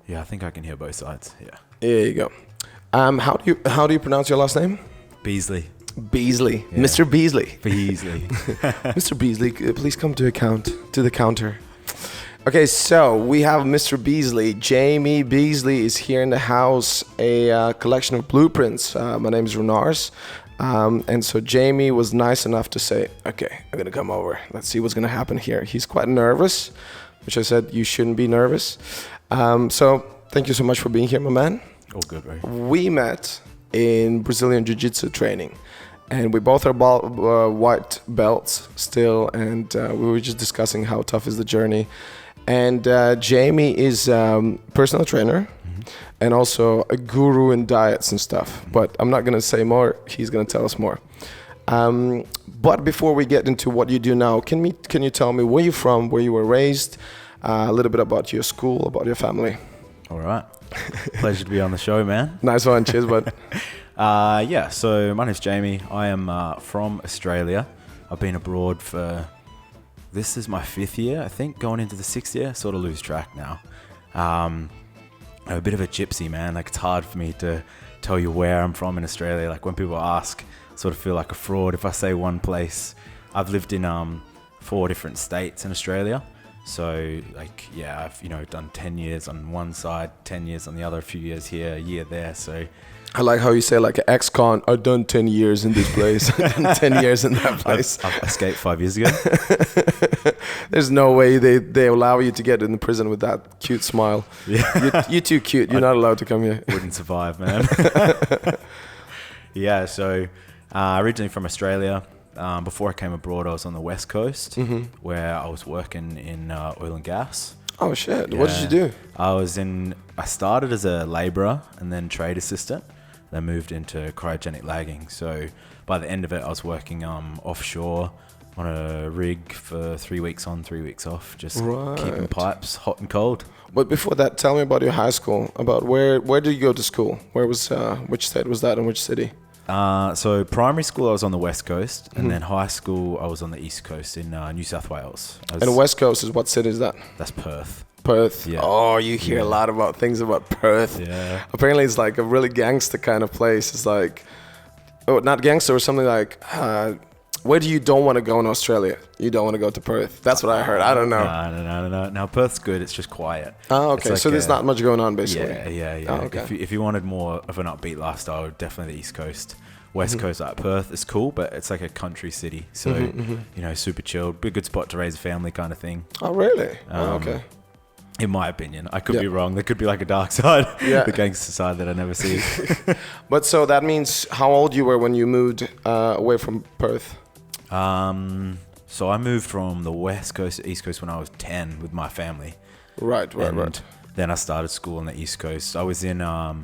Yeah, I think I can hear both sides. Yeah. There you go. How do you pronounce your last name? Beasley. Beasley. Yeah. Mr. Beasley. Beasley. Mr. Beasley, please come to the counter. Okay, so we have Mr. Beasley. Jamie Beasley is here in the house, a collection of blueprints. My name is Renars. And so Jamie was nice enough to say, okay, I'm going to come over. Let's see what's going to happen here. He's quite nervous, which I said, you shouldn't be nervous. So thank you so much for being here, my man. All good, right? We met in Brazilian Jiu-Jitsu training. And we both are white belts still. And we were just discussing how tough is the journey. And Jamie is personal trainer and also a guru in diets and stuff. But I'm not going to say more. He's going to tell us more. But before we get into what you do now, can you tell me where you're from, where you were raised, a little bit about your school, about your family? All right. Pleasure to be on the show, man. Nice one. Cheers, bud. Yeah, so my name's Jamie. I am from Australia. I've been abroad for... This is my 5th year, I think, going into the 6th year. Sort of lose track now. I'm a bit of a gypsy, man. Like, it's hard for me to tell you where I'm from in Australia. Like, when people ask, I sort of feel like a fraud if I say one place. I've lived in 4 different states in Australia. So, like, yeah, I've, done 10 years on one side, 10 years on the other, a few years here, a year there. So... I like how you say, like, an ex-con, I've done 10 years in this place, 10 years in that place. I've escaped 5 years ago. There's no way they allow you to get in the prison with that cute smile. Yeah. You're too cute. You're not allowed to come here. Wouldn't survive, man. Yeah, so originally from Australia. Before I came abroad, I was on the West Coast, where I was working in oil and gas. Oh, shit. Yeah. What did you do? I started as a labourer and then trade assistant. Then moved into cryogenic lagging. So by the end of it, I was working offshore on a rig for 3 weeks on, 3 weeks off, just keeping pipes hot and cold. But before that, tell me about your high school. About where did you go to school? Where was which state was that, and which city? So primary school, I was on the West Coast, and then high school, I was on the East Coast in New South Wales. And the West Coast is what city is that? That's Perth. Perth. Yeah. Oh, you hear a lot about things about Perth. Yeah. Apparently, it's like a really gangster kind of place. It's like, not gangster, or something like, where do you don't want to go in Australia? You don't want to go to Perth. That's what I heard. I don't know. No. Now, Perth's good. It's just quiet. Oh, okay. Like so there's not much going on, basically. Yeah. Oh, okay. If you wanted more of an upbeat lifestyle, definitely the East Coast. West Coast, like Perth, is cool, but it's like a country city. So, super chilled. Be a good spot to raise a family kind of thing. Oh, really? Okay. In my opinion. I could be wrong. There could be like a dark side, the gangster side that I never see. But so that means how old you were when you moved away from Perth? So I moved from the West Coast to East Coast when I was 10 with my family. Right. Then I started school on the East Coast. I was in a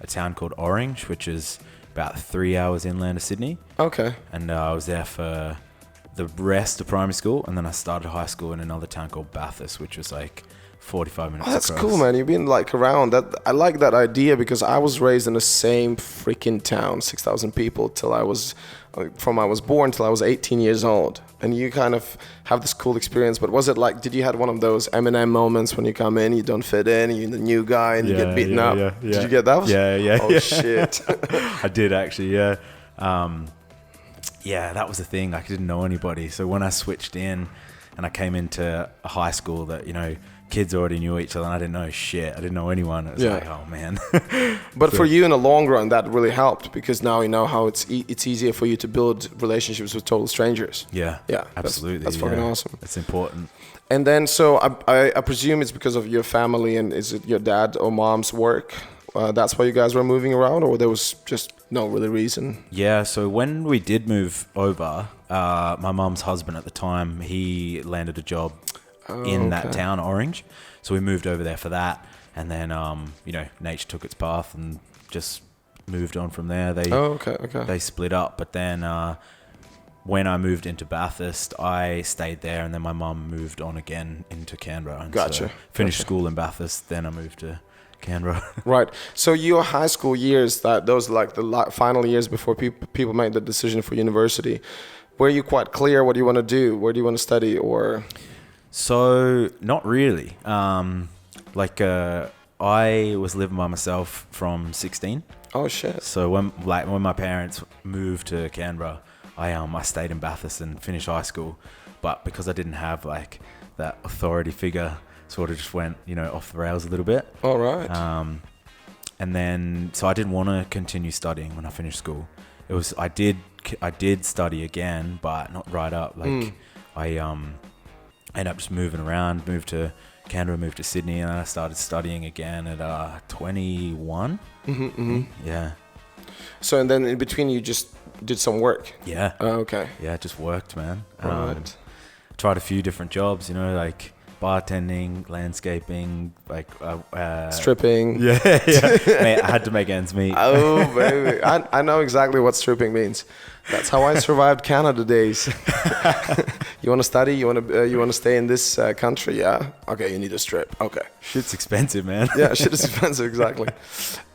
town called Orange, which is about 3 hours inland of Sydney. Okay. And I was there for the rest of primary school, and then I started high school in another town called Bathurst, which was like 45 minutes that's across. Cool, man. You've been like around that. I like that idea because I was raised in the same freaking town, 6,000 people, till I was born till I was 18 years old. And you kind of have this cool experience. But was it like, did you have one of those Eminem moments when you come in, you don't fit in, you're the new guy, and you get beaten up? Yeah. Did you get that? Yeah. Oh, shit. I did actually, yeah. That was the thing. I didn't know anybody. So when I switched in and I came into a high school that, kids already knew each other and I didn't know shit. I didn't know anyone. It was like, oh man. But for you in the long run, that really helped because now you know how it's easier for you to build relationships with total strangers. Yeah, absolutely. That's fucking awesome. It's important. And then, so I presume it's because of your family, and is it your dad or mom's work? That's why you guys were moving around, or there was just no really reason? Yeah, so when we did move over, my mom's husband at the time, he landed a job in that town, Orange. So we moved over there for that. And then, nature took its path and just moved on from there. They split up. But then when I moved into Bathurst, I stayed there. And then my mum moved on again into Canberra. And gotcha. So finished school in Bathurst. Then I moved to Canberra. Right. So your high school years, those like the final years before people made the decision for university, were you quite clear what you want to do? Where do you want to study? Or... So not really. I was living by myself from 16. Oh shit. So when my parents moved to Canberra, I stayed in Bathurst and finished high school, but because I didn't have like that authority figure, sort of just went, you know, off the rails a little bit. All right. And then so I didn't want to continue studying when I finished school. It was I did study again, but not right up. Like I ended up just moving around, moved to Canberra, moved to Sydney, and I started studying again at 21. Yeah. So and then in between you just did some work. Yeah. Oh, okay. Yeah, it just worked, man. Right. Tried a few different jobs, you know, like bartending, landscaping, like stripping. Yeah. Mate, I had to make ends meet. Oh baby, I know exactly what stripping means. That's how I survived Canada days. You want to study? You want to stay in this country? Yeah. Okay, you need a strip. Okay. Shit's expensive, man. Yeah, shit is expensive. Exactly.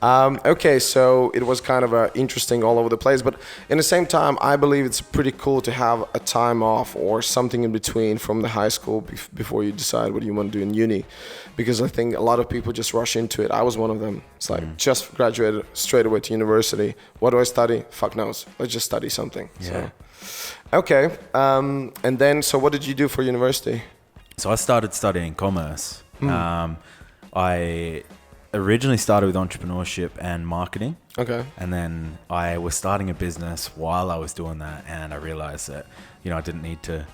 Okay, so it was kind of interesting all over the place, but in the same time, I believe it's pretty cool to have a time off or something in between from the high school before you decide what you want to do in uni, because I think a lot of people just rush into it. I was one of them. It's like just graduated straight away to university. What do I study? Fuck knows. Let's just study something. Yeah. So. Okay. And then, so what did you do for university? So I started studying commerce. I originally started with entrepreneurship and marketing. Okay. And then I was starting a business while I was doing that, and I realized that, you know, I didn't need to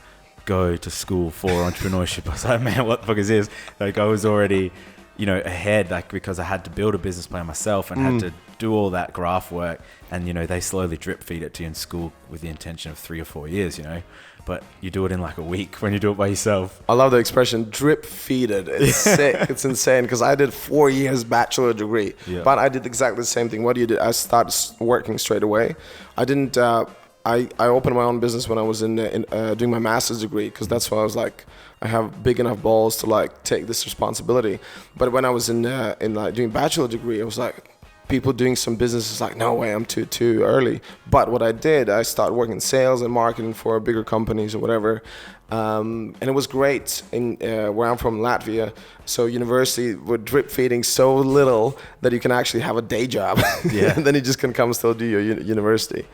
go to school for entrepreneurship. I was like, man, what the fuck is this? Like, I was already, you know, ahead, like, because I had to build a business plan myself and had to do all that graph work. And, you know, they slowly drip feed it to you in school with the intention of 3 or 4 years, you know, but you do it in like a week when you do it by yourself. I love the expression drip feed it. It's sick. It's insane, because I did 4 years bachelor degree, but I did exactly the same thing. What you did, I started working straight away. I didn't, I opened my own business when I was in doing my master's degree, because that's why I was like, I have big enough balls to like take this responsibility. But when I was in like doing bachelor degree, it was like people doing some businesses like, no way, I'm too early. But what I did, I started working in sales and marketing for bigger companies or whatever. And it was great in where I'm from, Latvia. So university were drip feeding so little that you can actually have a day job. Yeah. And then you just can come still do your university.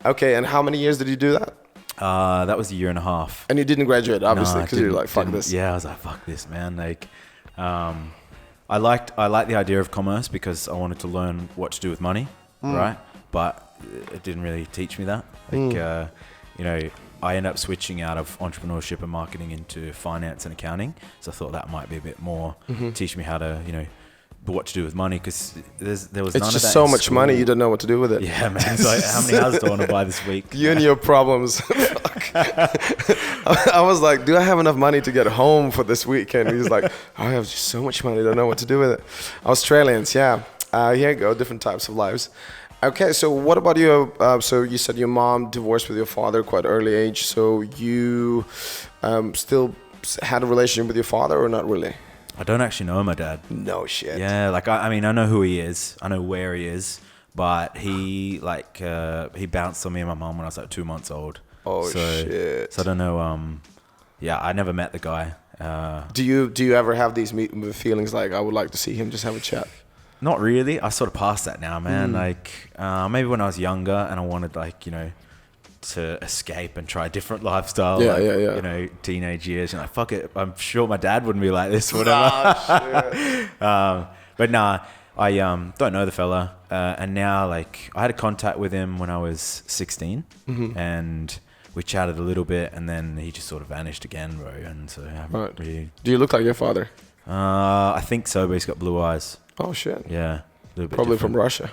Okay, and how many years did you do that? That was 1.5 years. And you didn't graduate, obviously, because you're like, fuck this. Yeah, I was like, fuck this, man. Like, I liked the idea of commerce because I wanted to learn what to do with money, right? But it didn't really teach me that. Like, you know, I ended up switching out of entrepreneurship and marketing into finance and accounting. So I thought that might be a bit more, teach me how to, you know, what to do with money, because there was none of that. It's just so much money, you don't know what to do with it. Yeah, man. It's like, how many houses do I want to buy this week? You and your problems. I was like, do I have enough money to get home for this weekend? He's like, I have just so much money, I don't know what to do with it. Australians, yeah. Here you go, different types of lives. Okay, so what about you? So you said your mom divorced with your father quite early age. So you still had a relationship with your father or not really? I don't actually know my dad. No shit. Yeah, like I mean, I know who he is. I know where he is, but he he bounced on me and my mom when I was like 2 months old. Oh shit. So I don't know. Yeah, I never met the guy. Do you ever have these feelings like I would like to see him, just have a chat? Not really. I sort of past that now, man. Like maybe when I was younger and I wanted, like, you know, to escape and try a different lifestyle. Yeah, like, yeah, yeah. You know, teenage years. And like, fuck it. I'm sure my dad wouldn't be like this or whatever. Oh, shit. But nah, I don't know the fella. And now, like, I had a contact with him when I was 16, and we chatted a little bit, and then he just sort of vanished again, bro. And so I haven't really. Do you look like your father? I think so, but he's got blue eyes. Oh shit. Yeah. Probably different. from Russia.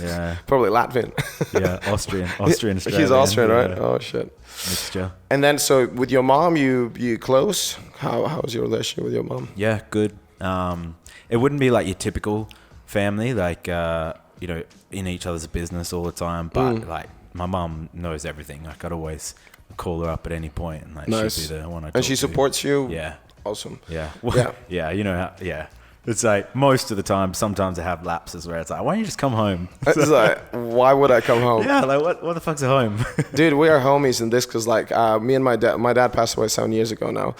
Yeah. Probably Latvian. Yeah, Austrian, Australian. He's Austrian, right? Yeah. Oh shit. Mixture. And then, so with your mom, you close? How's your relationship with your mom? Yeah, good. It wouldn't be like your typical family, like you know, in each other's business all the time. But like, my mom knows everything. Like, I'd always call her up at any point, and like, nice. she'd be the one I talk And she to. supports you. Yeah. Awesome. Yeah. Yeah. Yeah. You know how. Yeah. It's like most of the time, sometimes I have lapses where it's like, why don't you just come home? It's like, why would I come home? Yeah, like what the fuck's a home? Dude, we are homies in this because like me and my dad passed away 7 years ago now.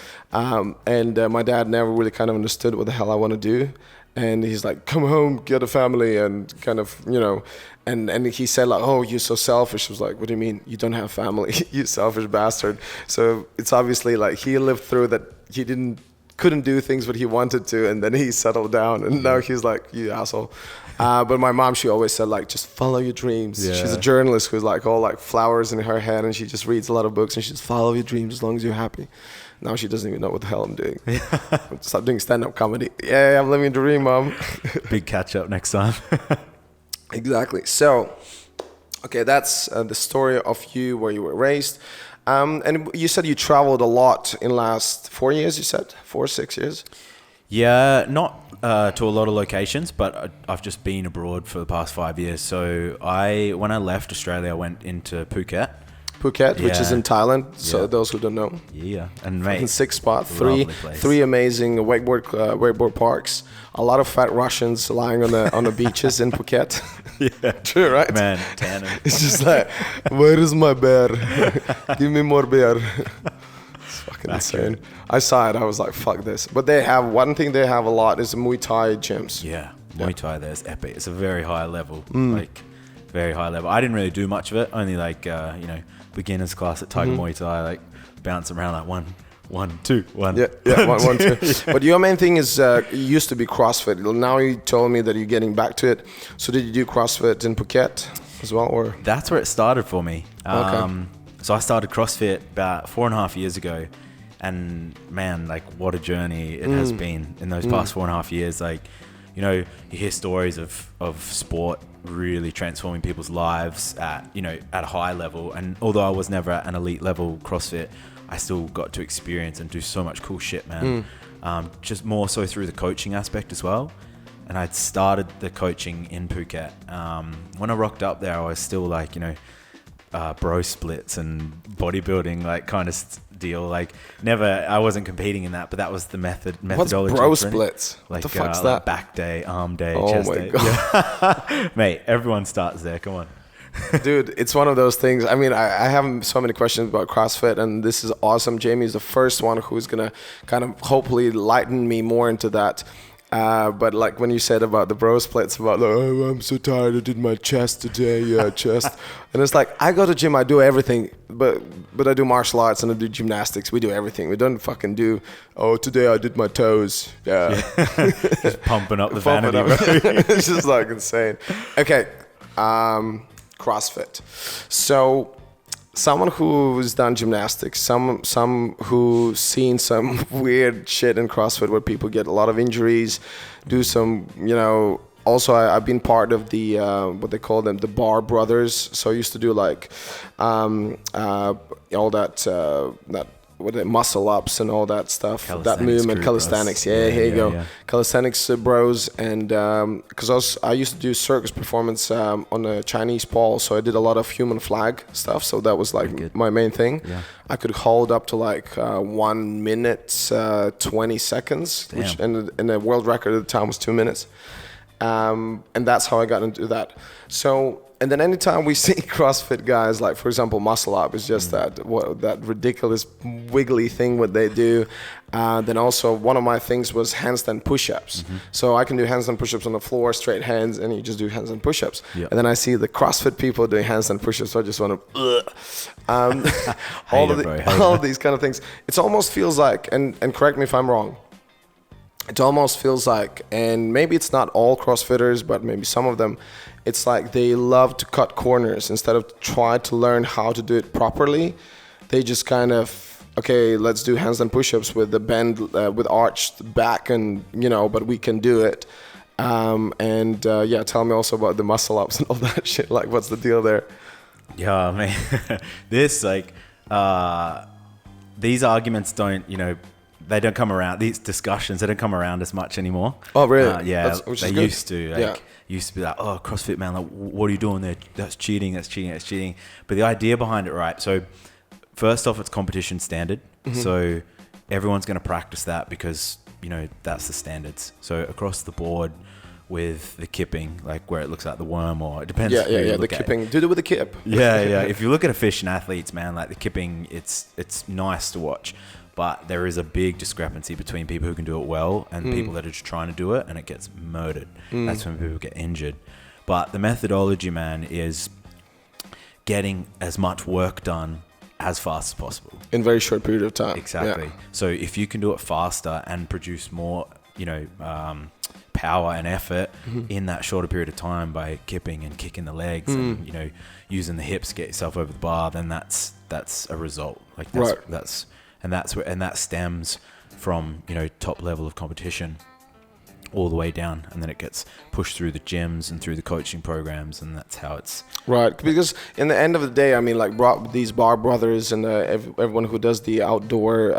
And my dad never really kind of understood what the hell I want to do. And he's like, come home, get a family, and kind of, you know, and he said like, oh, you're so selfish. I was like, what do you mean? You don't have family, you selfish bastard. So it's obviously like he lived through that. He couldn't do things what he wanted to, and then he settled down, and now he's like, you asshole. But my mom, she always said like, just follow your dreams. Yeah. She's a journalist who's like all like flowers in her head, and she just reads a lot of books, and she just follow your dreams as long as you're happy. Now she doesn't even know what the hell I'm doing. Stop doing stand-up comedy. Yeah, I'm living a dream, Mom. Big catch up next time. Exactly. So, okay, that's the story of you, where you were raised. And you said you traveled a lot in last 4 years, you said? 4 or 6 years? Yeah, not to a lot of locations, but I've just been abroad for the past 5 years. So when I left Australia, I went into Phuket. Phuket, which is in Thailand. So those who don't know. Yeah, and mate, sick spot. Three amazing wakeboard parks. A lot of fat Russians lying on the beaches in Phuket. Yeah, true, right? Man, tanning. It's just like, where is my bear? Give me more beer. It's fucking insane. I saw it. I was like, fuck this. But they have one thing they have a lot is Muay Thai gyms. Yeah, Muay Thai there's epic. It's a very high level, like very high level. I didn't really do much of it. Only like you know, beginners class at Tiger Muay Thai, like bounce around like one, two, one. Yeah, one, two. But your main thing is you used to be CrossFit. Now you told me that you're getting back to it. So did you do CrossFit in Phuket as well, or? That's where it started for me. Okay. So I started CrossFit about 4.5 years ago, and man, like what a journey it has been in those past 4.5 years. Like, you know, you hear stories of sport really transforming people's lives at a high level. And although I was never at an elite level CrossFit, I still got to experience and do so much cool shit, man. Just more so through the coaching aspect as well. And I'd started the coaching in Phuket. When I rocked up there, I was still like, you know, bro splits and bodybuilding, like kind of deal. Like I wasn't competing in that, but that was the methodology. What's bro splits? Like, what the fuck's that? Like back day, arm day, chest day. God. Yeah. Mate, everyone starts there. Come on. Dude, it's one of those things. I mean, I have so many questions about CrossFit, and this is awesome. Jamie is the first one who's gonna kind of hopefully lighten me more into that. But like when you said about the bro splits, about like, oh, I'm so tired, I did my chest today, chest. And it's like, I go to gym, I do everything, but I do martial arts and I do gymnastics. We do everything. We don't fucking do, oh, today I did my toes. Yeah. Just pumping up the vanity. It's just like insane. Okay. CrossFit. So someone who's done gymnastics, some who's seen some weird shit in CrossFit where people get a lot of injuries, do some, you know, also I've been part of the, what they call them, the Bar Brothers. So I used to do like all that muscle ups and all that stuff, that movement, calisthenics. Yeah, here you go. Calisthenics bros. And because I used to do circus performance on a Chinese pole, so I did a lot of human flag stuff. So that was like my main thing. Yeah. I could hold up to like 1 minute 20 seconds, which and the world record at the time was 2 minutes. And that's how I got into that. So. And then anytime we see CrossFit guys, like for example, muscle up is just that ridiculous wiggly thing what they do. Then also one of my things was handstand push-ups. So I can do handstand push-ups on the floor, straight hands, and you just do handstand push-ups. Yep. And then I see the CrossFit people doing handstand push-ups, so I just want to all of these kind of things. It almost feels like, and correct me if I'm wrong, it almost feels like, and maybe it's not all CrossFitters, but maybe some of them, it's like they love to cut corners instead of try to learn how to do it properly. They just kind of, okay, let's do handstand push-ups with the bend, with arched back, and you know, but we can do it. Tell me also about the muscle ups and all that shit. Like, what's the deal there? Yeah, man, this like these arguments don't, you know, they don't come around. These discussions, they don't come around as much anymore. Oh, really? Yeah, they used to. Like, used to be like, oh, CrossFit, man, like, what are you doing there? That's cheating. But the idea behind it, right? So, first off, it's competition standard. So everyone's going to practice that because that's the standards. So across the board with the kipping, like where it looks like the worm, or it depends. Yeah. The kipping. Do it with the kip. Yeah. If you look at efficient athletes, man, like the kipping, it's nice to watch, but there is a big discrepancy between people who can do it well and people that are just trying to do it, and it gets murdered. That's when people get injured. But the methodology, man, is getting as much work done as fast as possible In a very short period of time. Exactly. Yeah. So if you can do it faster and produce more, power and effort in that shorter period of time by kipping and kicking the legs and using the hips to get yourself over the bar, then that's a result. Like that stems from top level of competition all the way down, and then it gets pushed through the gyms and through the coaching programs, and that's how it's right. Because in the end of the day, I mean, like these bar brothers and everyone who does the outdoor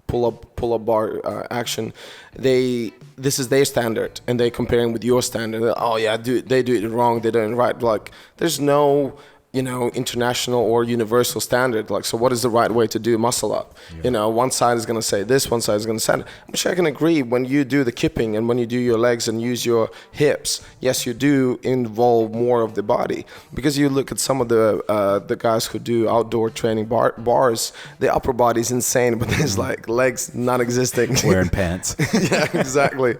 pull-up bar action, this is their standard, and they're comparing with your standard. Oh yeah, they do it wrong, they do it right. Like there's no international or universal standard. Like, so what is the right way to do muscle up? Yeah. One side is going to say this, one side is going to say that. Which I can agree. When you do the kipping and when you do your legs and use your hips, yes, you do involve more of the body. Because you look at some of the guys who do outdoor training bars, the upper body is insane, but there's like legs non-existing. Wearing pants. Yeah, exactly.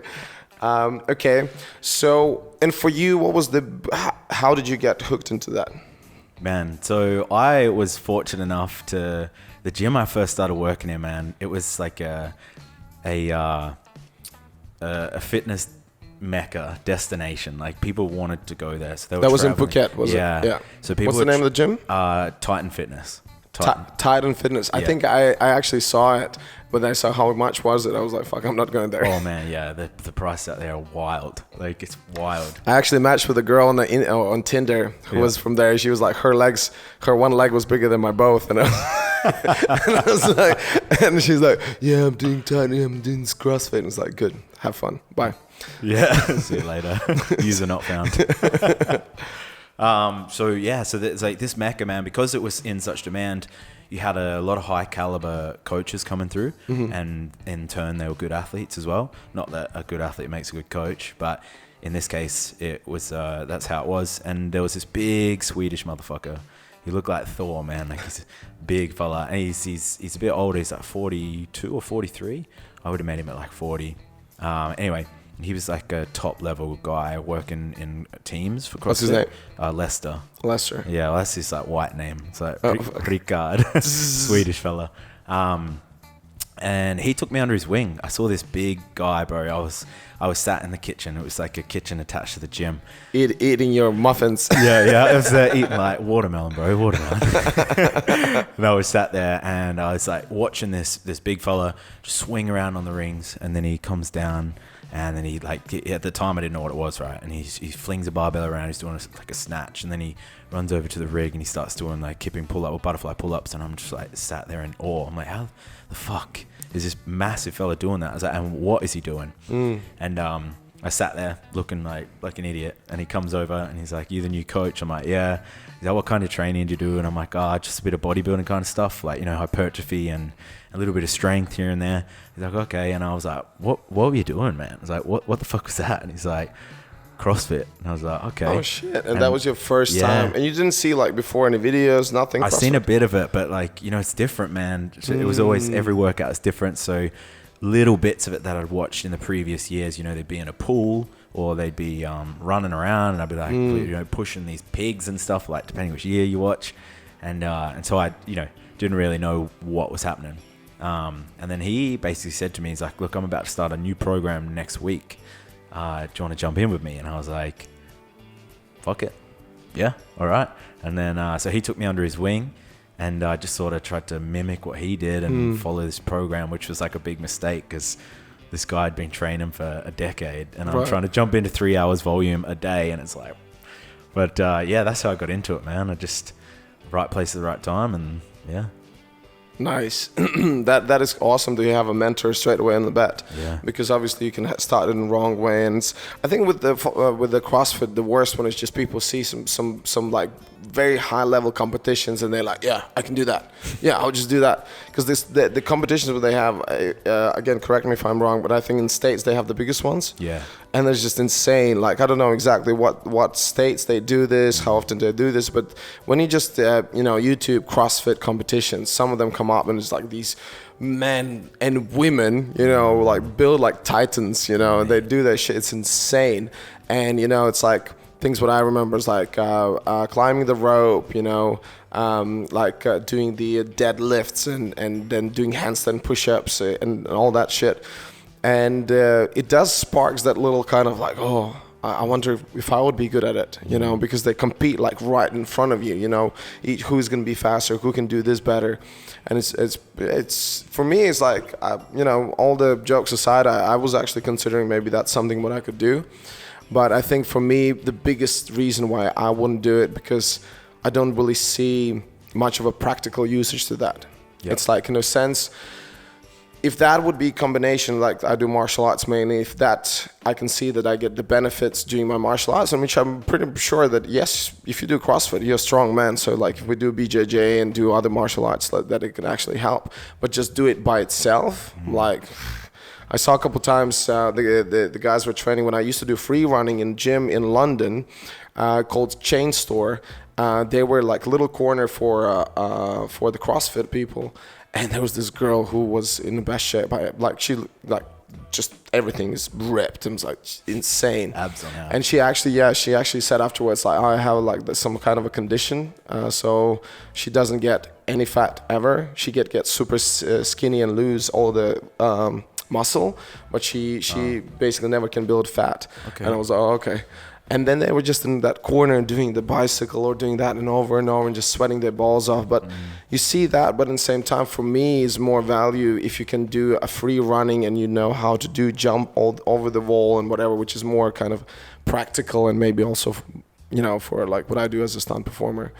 Okay. So, and for you, what was how did you get hooked into that? Man, so I was fortunate enough the gym I first started working in, man, it was like a fitness mecca destination. Like people wanted to go there. So that was in Phuket, was it? Yeah. So people What's the name of the gym? Titan Fitness. Titan Fitness. I think I actually saw it, but then I saw how much was it. I was like, fuck, I'm not going there. Oh man, yeah, the prices out there are wild. Like it's wild. I actually matched with a girl on Tinder who was from there. She was like, her one leg was bigger than my both, and I was like, and she's like, yeah, I'm doing Titan, I'm doing this CrossFit. And it's like, good, have fun, bye. Yeah, see you later. User not found. So there's like this mecca, man, because it was in such demand. You had a lot of high caliber coaches coming through, and in turn they were good athletes as well. Not that a good athlete makes a good coach, but in this case it was that's how it was. And there was this big Swedish motherfucker. He looked like Thor, man. Like he's a big fella, and he's a bit older. He's like 42 or 43. I would have met him at like 40. Anyway. He was like a top level guy working in teams for CrossFit. What's his name? Lester. Lester. Yeah, Lester's like white name. It's like Ricard, Swedish fella. And he took me under his wing. I saw this big guy, bro. I was sat in the kitchen. It was like a kitchen attached to the gym. Eating your muffins. Yeah. I was eating like watermelon, bro. Watermelon. And I was sat there and I was like watching this big fella just swing around on the rings, and then he comes down. And then he at the time I didn't know what it was, right? And he flings a barbell around. He's doing like a snatch, and then he runs over to the rig and he starts doing like kipping pull-up or butterfly pull-ups. And I'm just like sat there in awe. I'm like, how the fuck is this massive fella doing that? I was like, and what is he doing? And I sat there looking like an idiot. And he comes over and he's like, "You the new coach?" I'm like, "Yeah." He's like, "What kind of training do you do?" And I'm like, just a bit of bodybuilding kind of stuff, like hypertrophy and a little bit of strength here and there. He's like, "Okay." And I was like, what were you doing, man? I was like, what the fuck was that? And he's like, CrossFit. And I was like, okay. Oh shit. And that was your first time. And you didn't see like before any videos, nothing? I've seen a bit of it, but like, it's different, man. It was always, every workout is different. So little bits of it that I'd watched in the previous years, they'd be in a pool or they'd be running around, and I'd be like, pushing these pigs and stuff, like depending which year you watch. And so I, didn't really know what was happening. And then he basically said to me, he's like, "Look, I'm about to start a new program next week. Do you want to jump in with me?" And I was like, fuck it. Yeah, all right. And then, so he took me under his wing, and I just sort of tried to mimic what he did and follow this program, which was like a big mistake because this guy had been training for a decade, and I'm trying to jump into 3 hours volume a day. And it's like, but that's how I got into it, man. I just right place at the right time. And yeah. Nice. That is awesome to have a mentor straight away in the bat. Yeah. Because obviously you can start it in the wrong way, and I think with the CrossFit, the worst one is just people see some like very high level competitions, and they're like, yeah, I can do that. Yeah, I'll just do that. Because the competitions where they have, again, correct me if I'm wrong, but I think in States they have the biggest ones. Yeah. And it's just insane. Like, I don't know exactly what states they do this, how often they do this, but when you just YouTube CrossFit competitions, some of them come up and it's like these men and women, like build like titans, they do that shit. It's insane. And it's like things what I remember is like climbing the rope, doing the deadlifts and then doing handstand push-ups and all that shit. And it does sparks that little kind of like, oh, I wonder if I would be good at it, because they compete like right in front of you, who's going to be faster, who can do this better. And it's for me, it's like, all the jokes aside, I was actually considering maybe that's something what I could do. But I think for me, the biggest reason why I wouldn't do it, because I don't really see much of a practical usage to that. Yep. It's like, in a sense, if that would be combination, like I do martial arts mainly, if that I can see that I get the benefits doing my martial arts, which I'm pretty sure that, yes, if you do CrossFit, you're a strong man. So like if we do BJJ and do other martial arts, that it can actually help. But just do it by itself, like I saw a couple times the guys were training when I used to do free running in gym in London called Chain Store. They were like a little corner for the CrossFit people. And there was this girl who was in the best shape. Just everything is ripped. It was like insane. Abs on abs. And she actually said afterwards, like, I have like some kind of a condition. So she doesn't get any fat ever. She gets super skinny and lose all the muscle, but she basically never can build fat. Okay. And I was like, oh, okay. And then they were just in that corner doing the bicycle or doing that and over and just sweating their balls off. But you see that, but at the same time, for me, is more value if you can do a free running and you know how to do jump all over the wall and whatever, which is more kind of practical and maybe also, for like what I do as a stunt performer.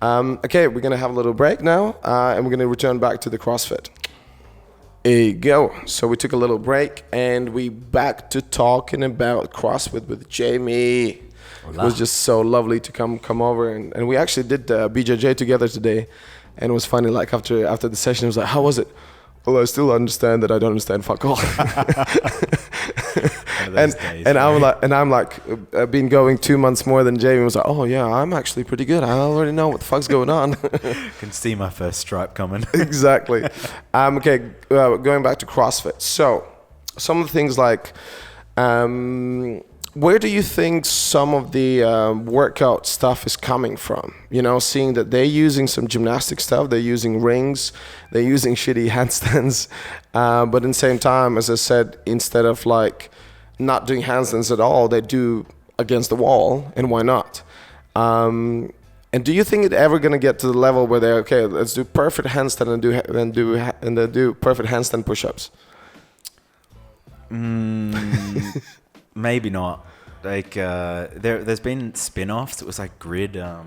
Okay, we're going to have a little break now and we're going to return back to the CrossFit. There you go. So we took a little break and we back to talking about CrossFit with Jamie. Hola. It was just so lovely to come over and we actually did BJJ together today, and it was funny. Like after the session, it was like, how was it? Well, I still understand that I don't understand fuck all. I'm like, I've been going 2 months more than Jamie. Was like, oh yeah, I'm actually pretty good. I already know what the fuck's going on. Can see my first stripe coming. Exactly. Okay, going back to CrossFit. So, some of the things like, where do you think some of the workout stuff is coming from? Seeing that they're using some gymnastic stuff, they're using rings, they're using shitty handstands, but at the same time, as I said, instead of like not doing handstands at all, they do against the wall, and why not? And do you think it's ever gonna get to the level where they're okay? Let's do perfect handstand and do perfect handstand push-ups. Maybe not. Like there's been spin-offs. It was like Grid. I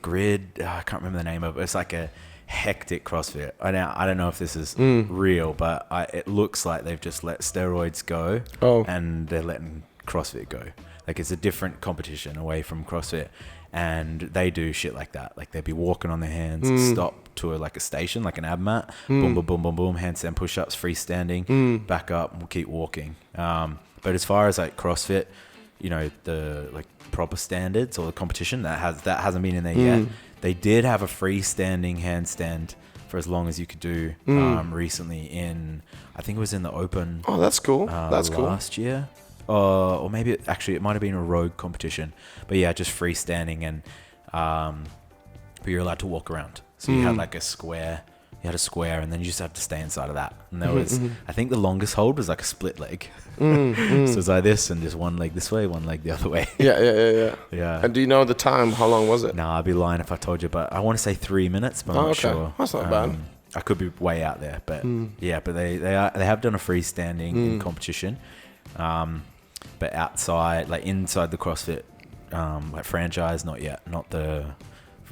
can't remember the name of it. It's like a hectic CrossFit. I don't know if this is real, but it looks like they've just let steroids go, and they're letting CrossFit go. Like it's a different competition away from CrossFit, and they do shit like that. Like they'd be walking on their hands, stop to a station, like an ab mat, boom, boom, boom, boom, boom, handstand push-ups, freestanding, back up, and we'll keep walking. But as far as like CrossFit, the like proper standards or the competition that hasn't been in there yet. They did have a freestanding handstand for as long as you could do recently in, I think it was in the Open. Oh, that's cool. That's cool. Last year. Or maybe it might have been a road competition. But yeah, just freestanding and but you're allowed to walk around. So you had like a square. You had a square, and then you just have to stay inside of that. And there was, I think the longest hold was like a split leg. So it's like this, and just one leg this way, one leg the other way. Yeah. And do you know the time? How long was it? No, I'd be lying if I told you, but I want to say 3 minutes, but I'm not sure. That's not bad. I could be way out there, but yeah, but they have done a freestanding in competition, but outside, like inside the CrossFit like franchise, not yet, not the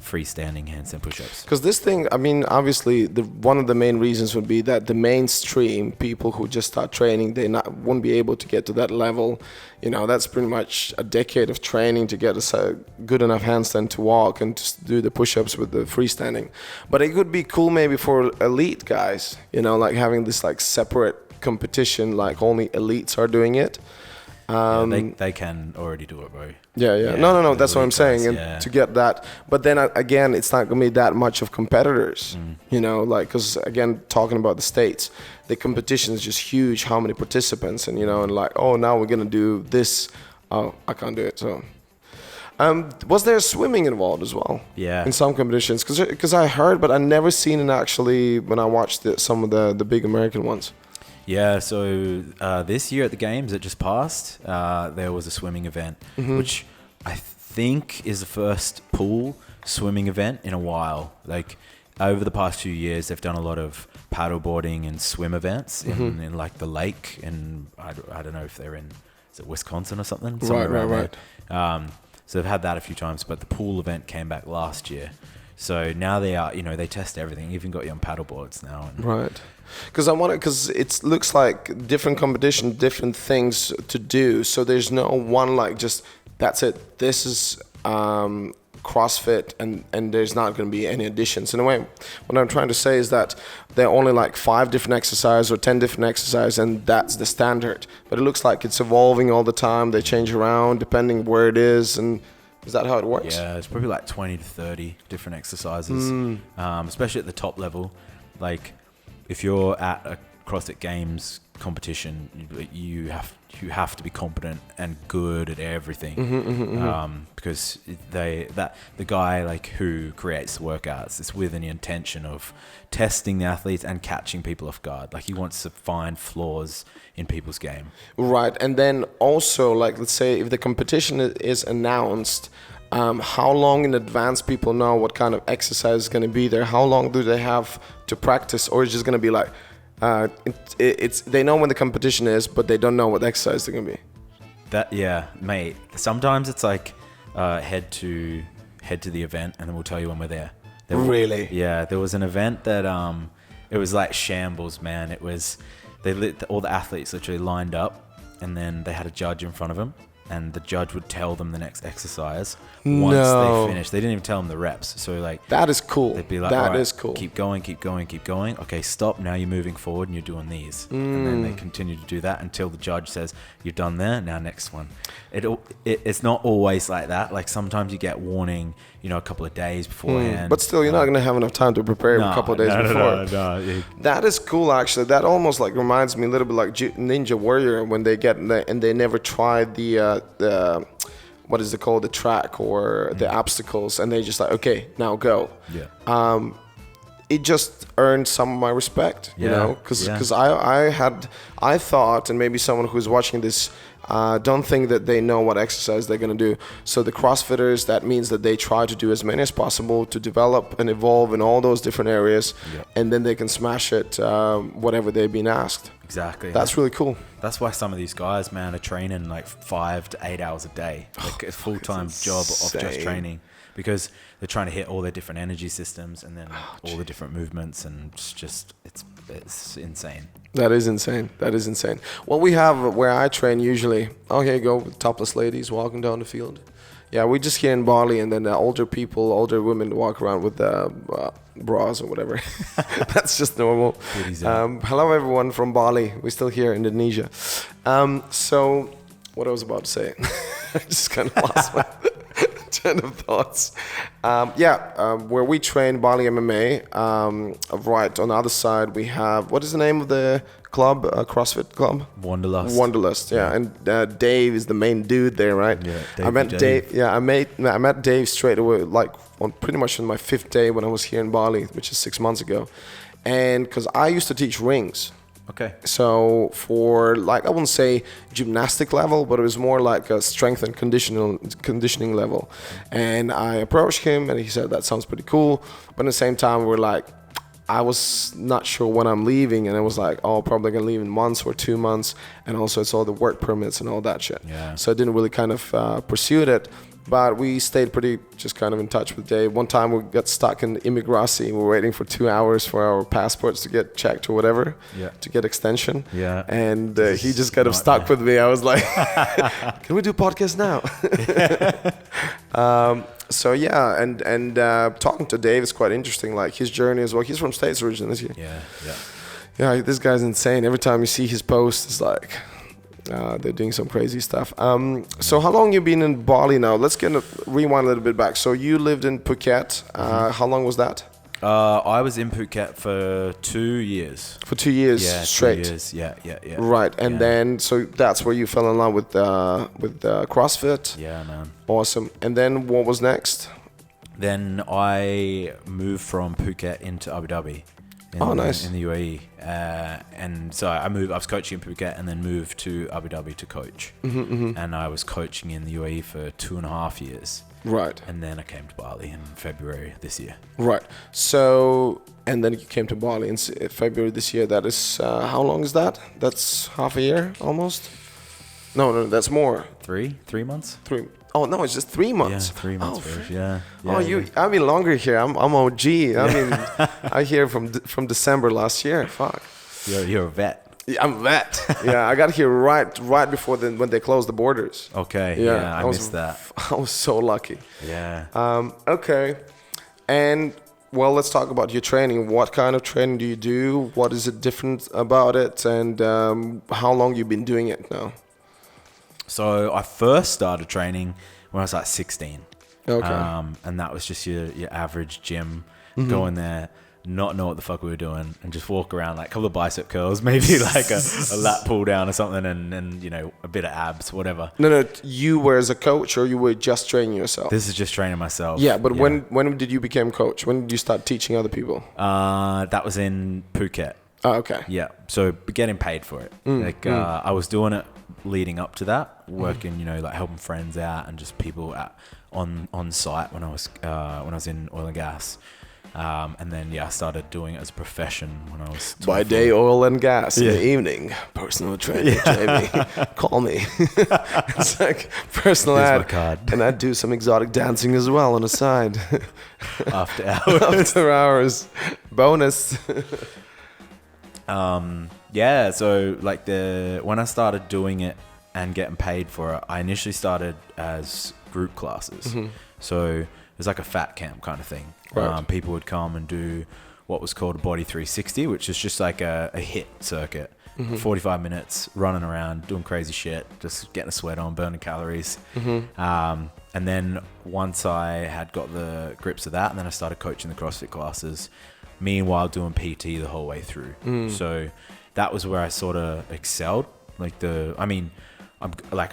freestanding handstand push-ups. Because this thing, I mean, obviously, one of the main reasons would be that the mainstream people who just start training, won't be able to get to that level. You know, that's pretty much a decade of training to get a good enough handstand to walk and to do the push-ups with the freestanding. But it could be cool maybe for elite guys, you know, like having this like separate competition, like only elites are doing it. They can already do it, bro. Yeah. No. That's what I'm saying. And to get that, but then again, it's not gonna be that much of competitors, you know, like, because again, talking about the States, the competition is just huge. How many participants, and you know, and like, oh, now we're gonna do this. Oh, I can't do it. So, was there swimming involved as well? Yeah. In some competitions, because I heard, but I never seen it actually when I watched some of the big American ones. Yeah, so this year at the games that just passed, there was a swimming event, which I think is the first pool swimming event in a while. Like, over the past few years, they've done a lot of paddleboarding and swim events in like the lake, and I don't know if they're in, is it Wisconsin or something? Right. So they've had that a few times, but the pool event came back last year. So now they are, you know, they test everything. Even got you on paddleboards now. Right. Because it looks like different competition, different things to do. So there's no one like just, that's it. This is CrossFit, and there's not going to be any additions. In a way, what I'm trying to say is that there are only like 5 different exercises or 10 different exercises, and that's the standard. But it looks like it's evolving all the time. They change around depending where it is, and is that how it works? Yeah, it's probably like 20 to 30 different exercises, especially at the top level. Like, if you're at a CrossFit Games competition, you have to be competent and good at everything, because the guy like who creates the workouts is with an intention of testing the athletes and catching people off guard. Like, he wants to find flaws in people's game. Right, and then also, like, let's say if the competition is announced, how long in advance people know what kind of exercise is going to be there? How long do they have to practice, or is it just going to be like, they know when the competition is, but they don't know what exercise they're going to be? Yeah, mate. Sometimes it's like head to the event, and then we'll tell you when we're there. Really? Yeah, there was an event that it was like shambles, man. It was all the athletes literally lined up, and then they had a judge in front of them, and the judge would tell them the next exercise once they finished. They didn't even tell them the reps. So like, that is cool. They'd be like, that all right, is cool. Keep going. Okay, stop. Now you're moving forward and you're doing these. And then they continue to do that until the judge says, you're done there. Now next one. It's not always like that. Like, sometimes you get warning, you know, a couple of days beforehand. But still, you're not going to have enough time to prepare a couple of days before. No. That is cool, actually. That almost like reminds me a little bit like Ninja Warrior, when they get and they never tried the what is it called, the track or the obstacles, and they just like, okay, now go. Yeah. It just earned some of my respect, you know, because I thought, and maybe someone who's watching this don't think that they know what exercise they're going to do. So the CrossFitters, that means that they try to do as many as possible to develop and evolve in all those different areas, and then they can smash it whatever they've been asked. Exactly. That's really cool. That's why some of these guys, man, are training like 5 to 8 hours a day, like a full-time job of just training, because they're trying to hit all their different energy systems and then all the different movements, and it's insane. That is insane. Well, we have where I train usually. Oh, here you go, topless ladies walking down the field. Yeah, we just here in Bali, and then older women walk around with bras or whatever. That's just normal. Hello, everyone from Bali. We're still here in Indonesia. So, what I was about to say, I just kind of lost my train of thoughts. Where we train Bali MMA, right on the other side we have, what is the name of the club, CrossFit club? Wanderlust, yeah. And Dave is the main dude there, right? Yeah, I met Dave. Yeah, I met Dave straight away, like pretty much on my 5th day when I was here in Bali, which is 6 months ago. And because I used to teach rings. Okay. So for, like, I wouldn't say gymnastic level, but it was more like a strength and conditioning level. And I approached him, and he said, that sounds pretty cool. But at the same time, we're like, I was not sure when I'm leaving, and I was like, oh, probably gonna leave in months or 2 months, and also it's all the work permits and all that shit. Yeah. So I didn't really kind of pursue it, but we stayed pretty just kind of in touch with Dave. One time we got stuck in Immigrasi. We were waiting for 2 hours for our passports to get checked or whatever, to get extension. Yeah. And he just kind of stuck with me. I was like, can we do podcast now? So yeah, and talking to Dave is quite interesting. Like his journey as well. He's from States originally, isn't he? Yeah. This guy's insane. Every time you see his posts, it's like they're doing some crazy stuff. So how long you been in Bali now? Let's rewind a little bit back. So you lived in Phuket. How long was that? I was in Phuket for 2 years. For 2 years straight. 2 years. Yeah. Right, and then so that's where you fell in love with CrossFit. Yeah, man. Awesome. And then what was next? Then I moved from Phuket into Abu Dhabi. Nice. In the UAE. And so I was coaching in Phuket and then moved to Abu Dhabi to coach. And I was coaching in the UAE for 2.5 years. Right. And then I came to Bali in February this year. Right. So, and then you came to Bali in February this year. That is, how long is that? That's half a year almost? No, that's more. 3 months? 3. Oh, no, it's just 3 months. Yeah, 3 months. Yeah. I've been longer here. I'm OG. I mean, I here from December last year. Fuck. You're a vet. Yeah, I'm a vet. Yeah, I got here right before when they closed the borders. Okay. Yeah, I missed that. I was so lucky. Yeah. Okay. And well, let's talk about your training. What kind of training do you do? What is it different about it? And how long you've been doing it now? So I first started training when I was like 16. Okay. And that was just your average gym, go in there, not know what the fuck we were doing, and just walk around, like a couple of bicep curls, maybe like a lat pull down or something, and a bit of abs, whatever. No, you were as a coach, or you were just training yourself? This is just training myself. Yeah, but when did you become coach? When did you start teaching other people? That was in Phuket. Oh, okay. Yeah, so getting paid for it. I was doing it leading up to that, working, like helping friends out and just people on site when I was in oil and gas. And then I started doing it as a profession when I was 24. By day, oil and gas. In the evening, personal trainer, Jamie. Call me. It's like personal Here's ad. my card. And I do some exotic dancing as well on the side. After hours. After hours. Bonus. So like when I started doing it and getting paid for it, I initially started as group classes. So it was like a fat camp kind of thing. Right. People would come and do what was called a Body 360, which is just like a HIIT circuit. 45 minutes running around, doing crazy shit, just getting a sweat on, burning calories. And then once I had got the grips of that, and then I started coaching the CrossFit classes, meanwhile doing PT the whole way through. So that was where I sort of excelled. I'm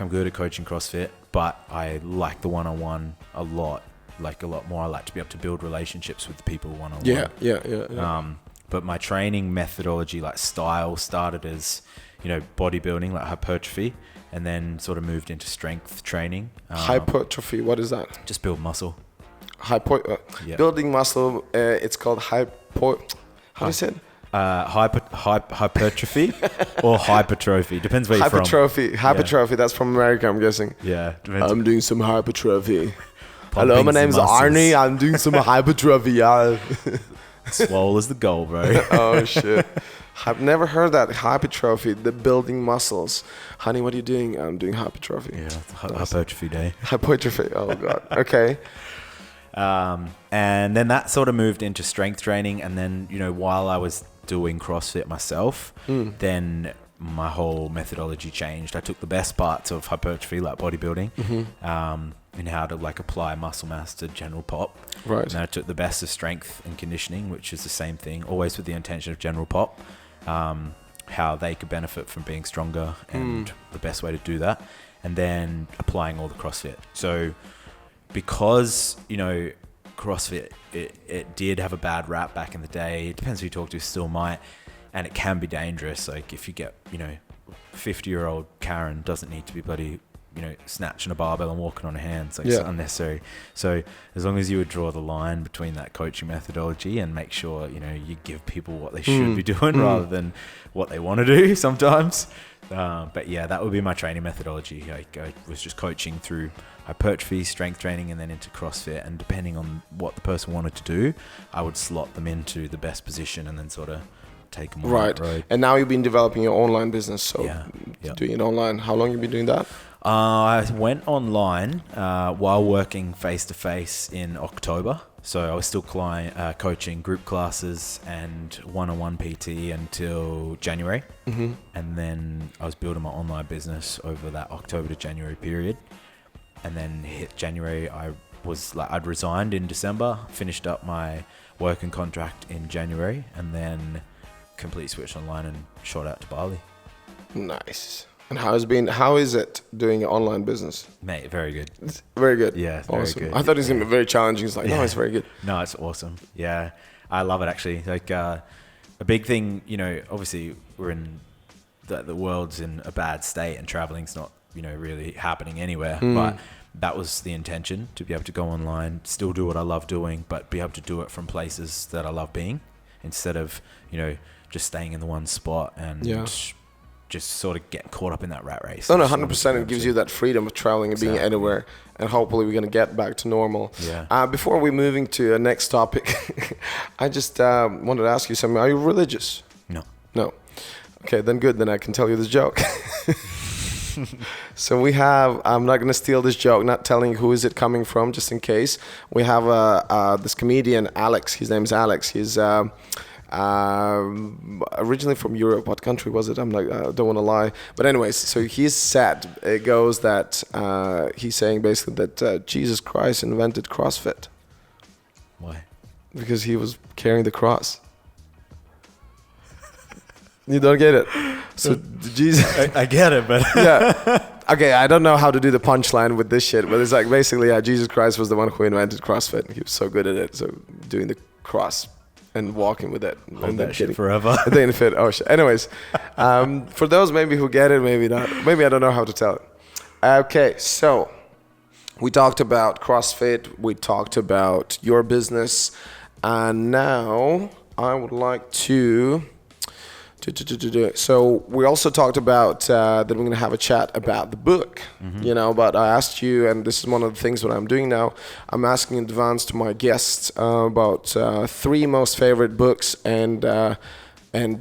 good at coaching CrossFit, but I like the one-on-one a lot more. I like to be able to build relationships with the people one-on-one. Yeah. But my training methodology, like style, started as, bodybuilding, like hypertrophy, and then sort of moved into strength training. Hypertrophy, what is that? Just build muscle. Building muscle, it's called how do you say it? Hypertrophy or hypertrophy, depends where you're from. Hypertrophy, that's from America, I'm guessing. Yeah, depends. I'm doing some hypertrophy. Hello, my name's Arnie. I'm doing some hypertrophy, yeah. Swole is the goal, bro. Oh, shit. I've never heard that. Hypertrophy, the building muscles. Honey, what are you doing? I'm doing hypertrophy. Yeah, hypertrophy day. Hypertrophy, oh, God. Okay. And then that sort of moved into strength training. And then, while I was doing CrossFit myself, then my whole methodology changed. I took the best parts of hypertrophy, like bodybuilding, and how to apply muscle mass to general pop. Right. And then I took the best of strength and conditioning, which is the same thing, always with the intention of general pop, how they could benefit from being stronger and the best way to do that. And then applying all the CrossFit. So because, CrossFit, it did have a bad rap back in the day. It depends who you talk to, still might. And it can be dangerous. Like if you get, 50-year-old Karen doesn't need to be bloody snatching a barbell and walking on a hand. It's like it's unnecessary. So as long as you would draw the line between that coaching methodology and make sure, you give people what they should be doing rather than what they want to do sometimes. But yeah, that would be my training methodology. I was just coaching through hypertrophy, strength training, and then into CrossFit. And depending on what the person wanted to do, I would slot them into the best position and then sort of take them on that road. And now you've been developing your online business, so doing it online. How long have you been doing that? I went online while working face-to-face in October. So I was still coaching group classes and one-on-one PT until January. Mm-hmm. And then I was building my online business over that October to January period. And then hit January, I'd resigned in December, finished up my working contract in January, and then completely switched online and shot out to Bali. Nice. And how is it doing an online business? Mate, very good. It's very good. Yeah, awesome. Very good. I thought it was going to be very challenging. It's like, no, it's very good. No, it's awesome. Yeah, I love it actually. Like a big thing, obviously we're in the world's in a bad state and traveling's not, really happening anywhere. But that was the intention, to be able to go online, still do what I love doing, but be able to do it from places that I love being instead of, just staying in the one spot and just sort of get caught up in that rat race. No, 100%. It gives you that freedom of traveling and being anywhere, and hopefully we're going to get back to normal. Yeah. Before we're moving to the next topic, I just wanted to ask you something. Are you religious? No. Okay, then good. Then I can tell you this joke. So we have, I'm not going to steal this joke, not telling who is it coming from, just in case. We have this comedian, Alex. His name's Alex. He's originally from Europe. What country was it? I don't want to lie. But anyways, so he's said, it goes that he's saying basically that Jesus Christ invented CrossFit. Why? Because he was carrying the cross. You don't get it. So Jesus, I get it, but yeah. Okay, I don't know how to do the punchline with this shit, but it's like basically, Jesus Christ was the one who invented CrossFit. He was so good at it. So doing the cross and walking with it. Hold that shit forever. Then fit. Oh shit. Anyways, for those maybe who get it, maybe not. Maybe I don't know how to tell it. Okay, so we talked about CrossFit. We talked about your business, and now I would like to. So we also talked about that we're going to have a chat about the book, but I asked you, and this is one of the things that I'm doing now, I'm asking in advance to my guests about 3 most favorite books and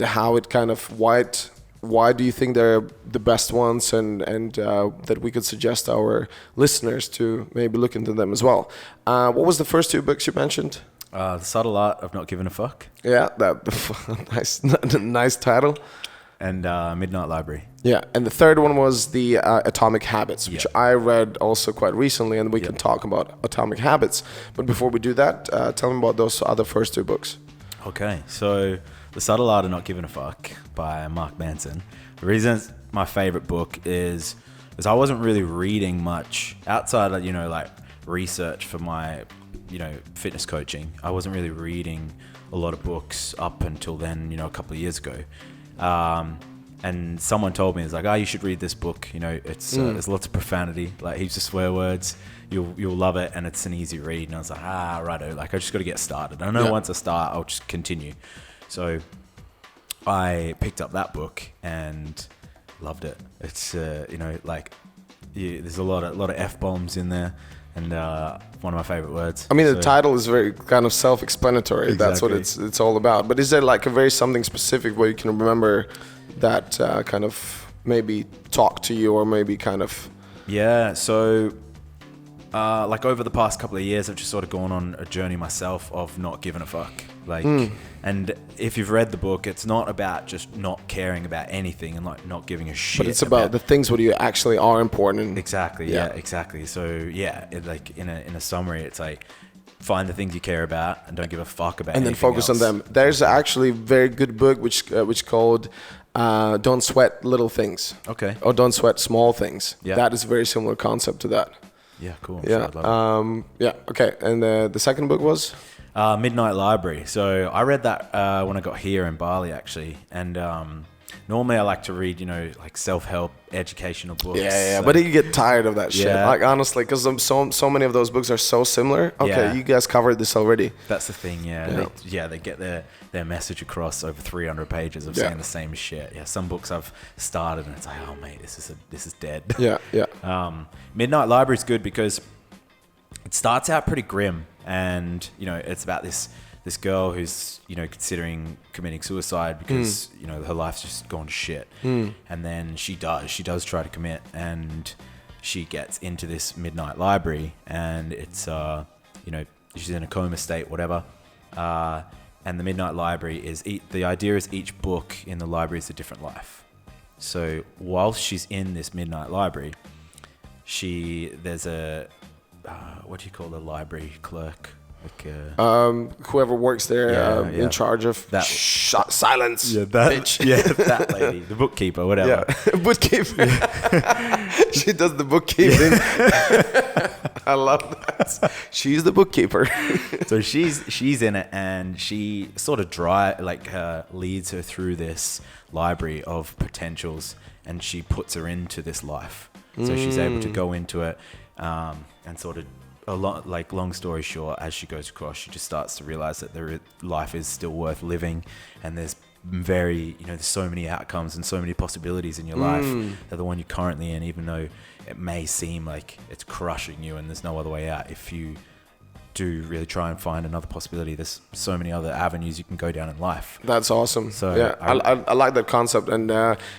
how it kind of, why do you think they're the best ones, and that we could suggest our listeners to maybe look into them as well. What was the first 2 books you mentioned? The Subtle Art of Not Giving a Fuck. Yeah, nice title. And Midnight Library. Yeah, and the third one was the Atomic Habits, which I read also quite recently, and we can talk about Atomic Habits. But before we do that, tell me about those other first 2 books. Okay, so The Subtle Art of Not Giving a Fuck by Mark Manson. The reason it's my favorite book is I wasn't really reading much outside of, like research for my fitness coaching. I wasn't really reading a lot of books up until then, a couple of years ago. And someone told me, it's like, you should read this book. It's there's lots of profanity, like heaps of swear words. You'll love it, and it's an easy read. And I was like, righto. Like I just got to get started. I know once I start, I'll just continue. So I picked up that book and loved it. It's there's a lot of F-bombs in there. And one of my favorite words. I mean, the title is very kind of self-explanatory. Exactly. That's what it's all about. But is there like a very something specific where you can remember that kind of maybe talk to you, or maybe kind of? Yeah. So, like over the past couple of years, I've just sort of gone on a journey myself of not giving a fuck. And if you've read the book, it's not about just not caring about anything and like not giving a shit. But it's about the things what you actually are important. Exactly. Yeah. Exactly. So in a summary, it's like find the things you care about and don't give a fuck about. And then focus on them. There's actually a very good book which called "Don't Sweat Little Things." Okay. Or "Don't Sweat Small Things." Yeah. That is a very similar concept to that. Yeah. Cool. Yeah. Sure, Okay. And the second book was? Midnight Library. So I read that when I got here in Bali, actually, and Normally I like to read, like self-help, educational books. Yeah. But you get tired of that shit. Yeah. Like, honestly, because so many of those books are so similar. Okay, you guys covered this already. That's the thing, They get their message across over 300 pages of saying the same shit. Yeah, some books I've started and it's like, oh, mate, this is dead. Yeah. Midnight Library is good because it starts out pretty grim, and it's about this girl who's considering committing suicide because her life's just gone to shit. And then she does try to commit, and she gets into this midnight library, and it's she's in a coma state, whatever, and the midnight library is the idea is each book in the library is a different life. So whilst she's in this midnight library, there's a what do you call the library clerk? Whoever works there in charge of that silence. Yeah, that bitch. Yeah, that lady, the bookkeeper, whatever. Yeah, bookkeeper. She does the bookkeeping. I love that. She's the bookkeeper. So she's in it, and she sort of leads her through this library of potentials, and she puts her into this life. So she's able to go into it, and sort of. Long story short, as she goes across, she just starts to realize that life is still worth living, and there's there's so many outcomes and so many possibilities in your life that the one you're currently in, even though it may seem like it's crushing you and there's no other way out, if you do really try and find another possibility, there's so many other avenues you can go down in life. That's awesome. So yeah, I like that concept. And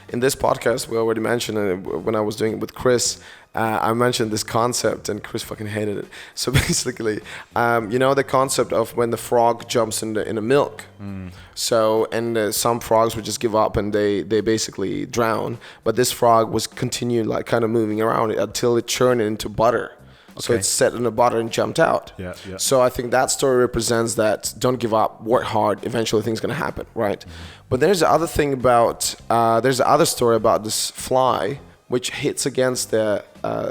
in this podcast, we already mentioned it when I was doing it with Chris. I mentioned this concept, and Chris fucking hated it. So basically, the concept of when the frog jumps in the milk. So, and some frogs would just give up and they basically drown. But this frog was continuing kind of moving around until it churned into butter. So it's set in the butter and jumped out. Yeah. So I think that story represents that don't give up, work hard, eventually things going to happen, right? But there's the other thing about, there's the other story about this fly which hits against the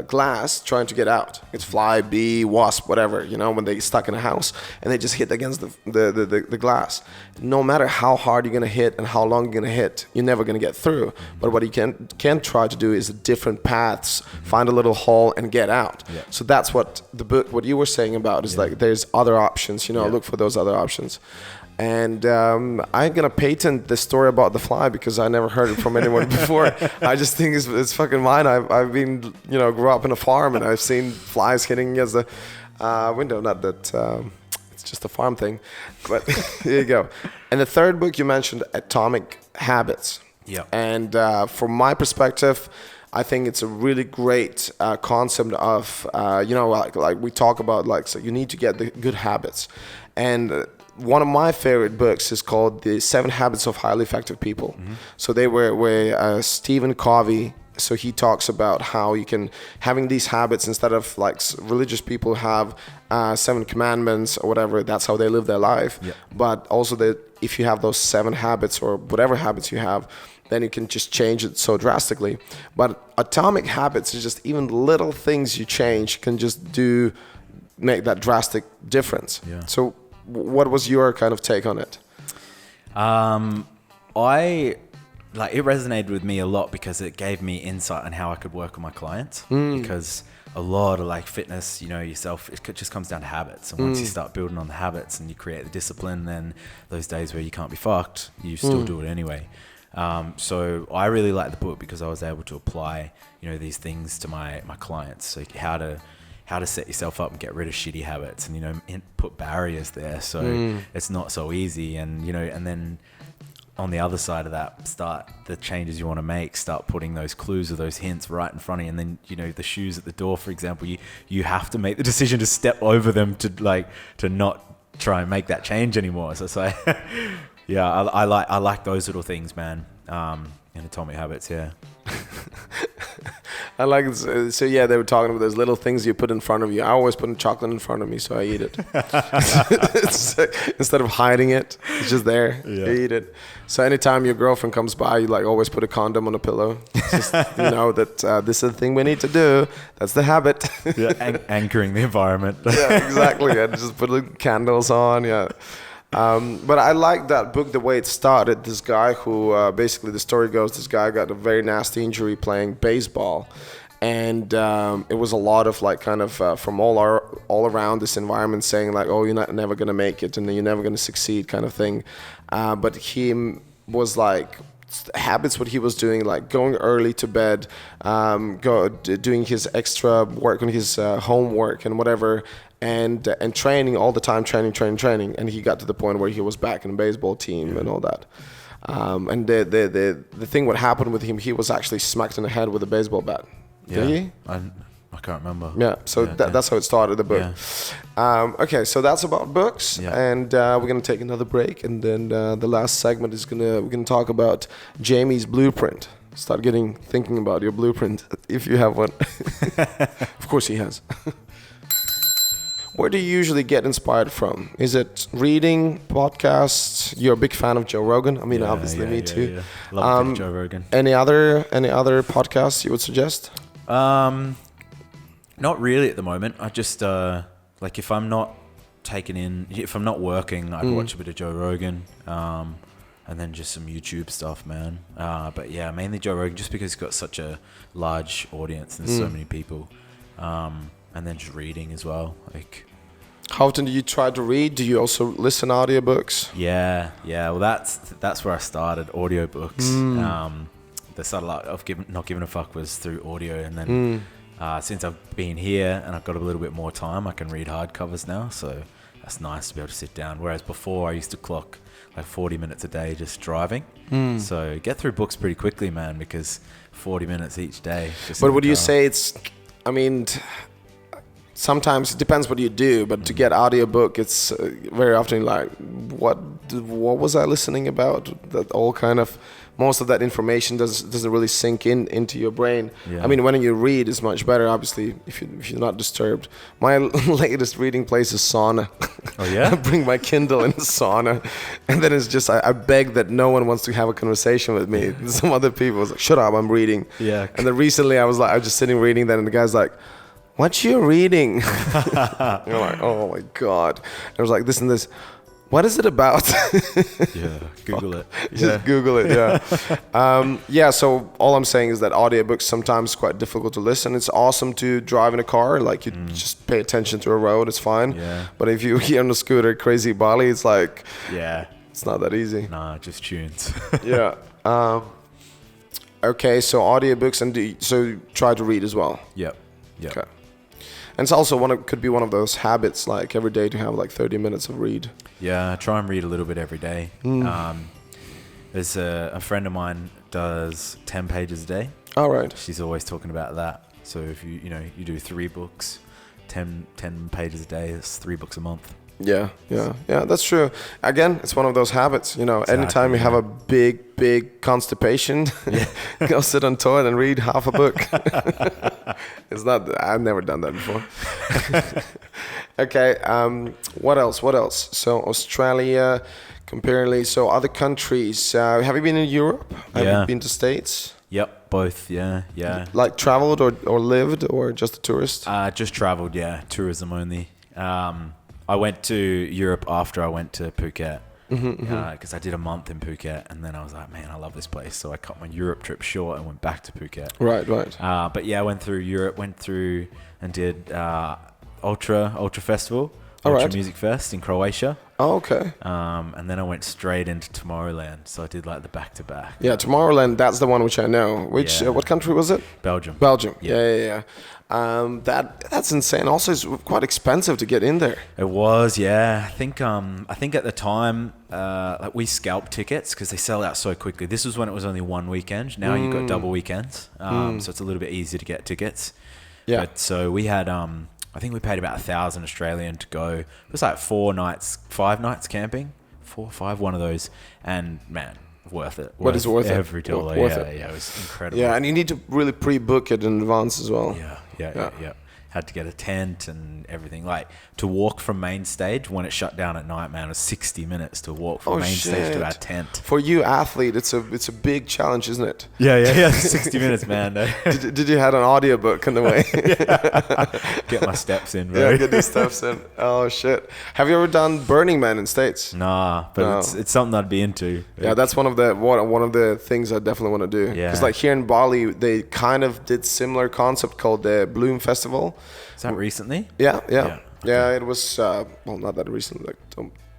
glass trying to get out. It's fly, bee, wasp, whatever, when they stuck in a house and they just hit against the glass. No matter how hard you're gonna hit and how long you're gonna hit, you're never gonna get through. But what you can try to do is different paths, find a little hole and get out. Yeah. So that's what the book, what you were saying about is there's other options, look for those other options. And I'm gonna patent the story about the fly because I never heard it from anyone before. I just think it's fucking mine. I've been, grew up in a farm and I've seen flies hitting against the window. Not that it's just a farm thing, but here you go. And the third book you mentioned, Atomic Habits. Yeah. And from my perspective, I think it's a really great concept of, like we talk about, so you need to get the good habits. And one of my favorite books is called The 7 Habits of Highly Effective People. So they were Stephen Covey. So he talks about how you can, having these habits instead of religious people have 7 commandments or whatever, that's how they live their life. Yeah. But also that if you have those 7 habits or whatever habits you have, then you can just change it so drastically. But atomic habits is just even little things you change can just make that drastic difference. Yeah. So what was your kind of take on it? It resonated with me a lot because it gave me insight on how I could work with my clients. Because a lot of fitness, yourself, it just comes down to habits. And once you start building on the habits and you create the discipline, then those days where you can't be fucked, you still do it anyway. So I really like the book because I was able to apply, these things to my clients. So how to set yourself up and get rid of shitty habits and, put barriers there. So it's not so easy. And, and then on the other side of that, start the changes you want to make, start putting those clues or those hints right in front of you. And then, the shoes at the door, for example, you have to make the decision to step over them to not try and make that change anymore. So it's like, yeah, I like those little things, man. And Atomic Habits, yeah. I like it. So yeah, they were talking about those little things you put in front of you. I always put chocolate in front of me, so I eat it. Instead of hiding it, it's just there. Yeah. You eat it. So anytime your girlfriend comes by, you always put a condom on a pillow. It's just, that this is the thing we need to do. That's the habit. Yeah, anchoring the environment. Yeah, exactly. Yeah, just put the candles on. Yeah. But I like that book, the way it started. This guy who, basically the story goes, this guy got a very nasty injury playing baseball. And it was a lot of like kind of from all around this environment saying like, oh, you're never going to make it and you're never going to succeed kind of thing. But he was like, habits what he was doing, like going early to bed, doing his extra work on his homework and whatever, and training all the time, training, and he got to the point where he was back in the baseball team and all that. And the thing what happened with him, he was actually smacked in the head with a baseball bat. Did he? I can't remember. Yeah, so that's how it started, the book. Yeah. Okay, so that's about books, and we're gonna take another break, and then the last segment is we're gonna talk about Jamie's blueprint. Start thinking about your blueprint if you have one. Of course, he has. Where do you usually get inspired from? Is it reading, podcasts? You're a big fan of Joe Rogan. I mean, obviously, me too. Yeah. Love Joe Rogan. Any other podcasts you would suggest? Not really at the moment. I just like if I'm not working, I'd watch a bit of Joe Rogan, and then just some YouTube stuff, man. But yeah, mainly Joe Rogan, just because he's got such a large audience and so many people, and then just reading as well. Like, how often do you try to read? Do you also listen to audiobooks? Yeah. Well, that's where I started, audiobooks. The start of not giving a fuck was through audio, and then since I've been here and I've got a little bit more time, I can read hardcovers now, so that's nice to be able to sit down. Whereas before I used to clock like 40 minutes a day just driving. So get through books pretty quickly, man, because 40 minutes each day. But would you say sometimes it depends what you do, but to get audiobook, it's very often like, what was I listening about? That all kind of, most of that information doesn't really sink into your brain. Yeah. I mean, when you read, it's much better, obviously, if you're not disturbed. My latest reading place is sauna. Oh, yeah? I bring my Kindle in the sauna, and then it's just, I beg that no one wants to have a conversation with me. Yeah. Some other people was like, shut up, I'm reading. Yeah. And then recently I was just sitting reading that, and the guy's like, what you reading? You're like, oh my God. And I was like, this and this. What is it about? Yeah, Google it. Just Google it, yeah. So all I'm saying is that audiobooks sometimes quite difficult to listen. It's awesome to drive in a car, like you just pay attention to a road, it's fine. Yeah. But if you hear on a scooter, crazy Bali, it's like, it's not that easy. Nah, just tunes. Yeah. Okay, so audiobooks, and so try to read as well. Yep. Okay. And it's also could be one of those habits, like every day to have like 30 minutes of read. Yeah, I try and read a little bit every day. There's a friend of mine does 10 pages a day. All right. She's always talking about that. So if you do 3 books, 10 pages a day, it's 3 books a month. Yeah, that's true. Again, it's one of those habits, exactly, anytime you have a big constipation, go sit on toilet and read half a book. I've never done that before. Okay, what else? So Australia, comparatively, so other countries. Have you been in Europe? Have you been to States? Yep, both, yeah. Like traveled or lived or just a tourist? Just traveled, tourism only. I went to Europe after I went to Phuket, because I did a month in Phuket, and then I was like, man, I love this place. So I cut my Europe trip short and went back to Phuket. Right. But yeah, I went through Europe, and did Ultra Festival, Ultra Music Fest in Croatia. Oh, okay. And then I went straight into Tomorrowland, so I did like the back-to-back. Yeah, Tomorrowland, that's the one which I know. What country was it? Belgium. Yeah. That's insane. Also, it's quite expensive to get in there. It was, yeah. I think at the time, like we scalped tickets because they sell out so quickly. This was when it was only one weekend. Now you've got double weekends, so it's a little bit easier to get tickets. Yeah. But so we had, I think we paid about 1,000 Australian to go. It was like 5 nights camping, 4 or 5, one of those, and man, worth it. What is worth it? Every dollar. Yeah, it was incredible. Yeah, and you need to really pre-book it in advance as well. Yeah. had to get a tent and everything. Like to walk from main stage when it shut down at night, man, it was 60 minutes to walk from main stage to our tent. For you athlete, it's a big challenge, isn't it? Yeah. 60 minutes, man. Did you have an audiobook on the way? Get my steps in, bro. Yeah, get your steps in. Oh shit. Have you ever done Burning Man in States? Nah, but it's something I'd be into. Yeah, that's one of the things I definitely want to do. Yeah. Because like here in Bali, they kind of did similar concept called the Bloom Festival. Is that recently? Yeah. Okay. It was not that recent, like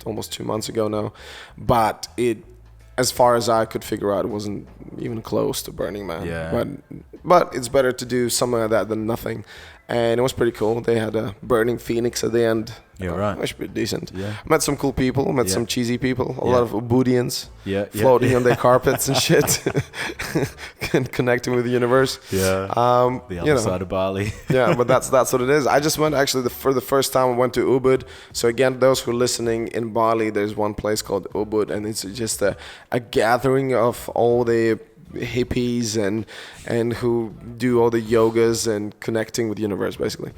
almost 2 months ago now. But it, as far as I could figure out, it wasn't even close to Burning Man. Yeah. But it's better to do something like that than nothing. And it was pretty cool. They had a burning phoenix at the end. Yeah, right. It was pretty decent. Yeah. Met some cool people. Met some cheesy people. A lot of Ubudians. Yeah. Floating on their carpets and shit. And connecting with the universe. Yeah. The other side of Bali. Yeah, but that's what it is. I just went actually for the first time. I went to Ubud. So again, those who are listening in Bali, there's one place called Ubud, and it's just a gathering of all the hippies and who do all the yogas and connecting with the universe basically.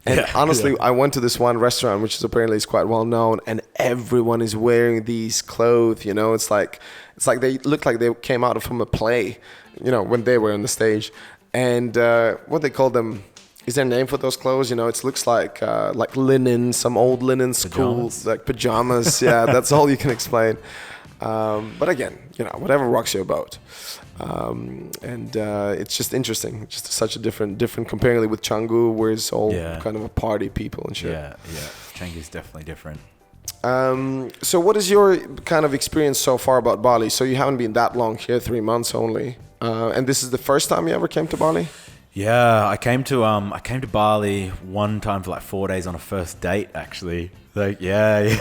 And honestly, I went to this one restaurant which is apparently is quite well known, and everyone is wearing these clothes, you know. It's like they look like they came out from a play, you know, when they were on the stage. And what they call them, is there a name for those clothes? You know, it looks like linen, some old linen school, like pajamas. Yeah, that's all you can explain. But again, you know, whatever rocks your boat. And it's just interesting. It's just such a different comparing with Canggu, where it's all kind of a party people and shit. Yeah. Canggu's definitely different. So what is your kind of experience so far about Bali? So you haven't been that long here, 3 months only. And this is the first time you ever came to Bali? Yeah, I came to Bali one time for like 4 days on a first date, actually. Like, yeah.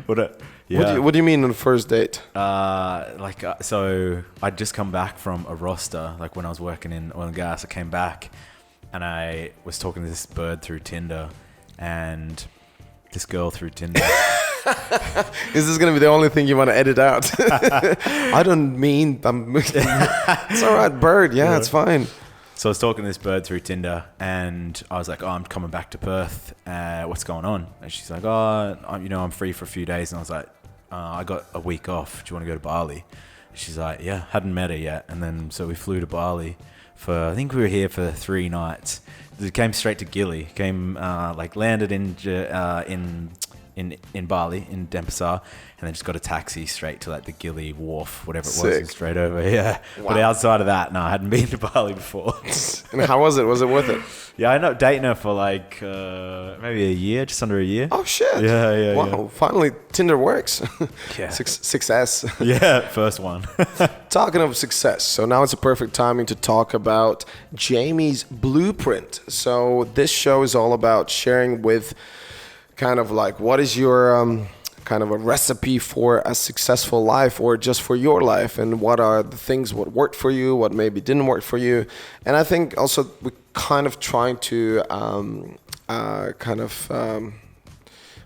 What do you mean on the first date? So I'd just come back from a roster, like when I was working in oil and gas. I came back and I was talking to this bird through Tinder and this girl through Tinder. Is this going to be the only thing you want to edit out? I don't mean... It's all right, bird. Yeah, it's fine. So I was talking to this bird through Tinder and I was like, I'm coming back to Perth. What's going on? And she's like, I'm free for a few days. And I was like, I got a week off. Do you want to go to Bali? She's like, yeah, hadn't met her yet. And then, so we flew to Bali I think we were here for 3 nights. We came straight to Gili, landed in Bali, in Denpasar, and then just got a taxi straight to like the Gili wharf, whatever it was, and straight over. Yeah. Wow. But outside of that, no, I hadn't been to Bali before. And how was it? Was it worth it? Yeah, I ended up dating her for like maybe a year, just under a year. Oh shit! Yeah. Wow, finally Tinder works. Yeah. Success. Yeah, first one. Talking of success, so now it's a perfect timing to talk about Jamie's blueprint. So this show is all about sharing with kind of like what is your kind of a recipe for a successful life, or just for your life, and what are the things what worked for you, what maybe didn't work for you. And I think also we're kind of trying to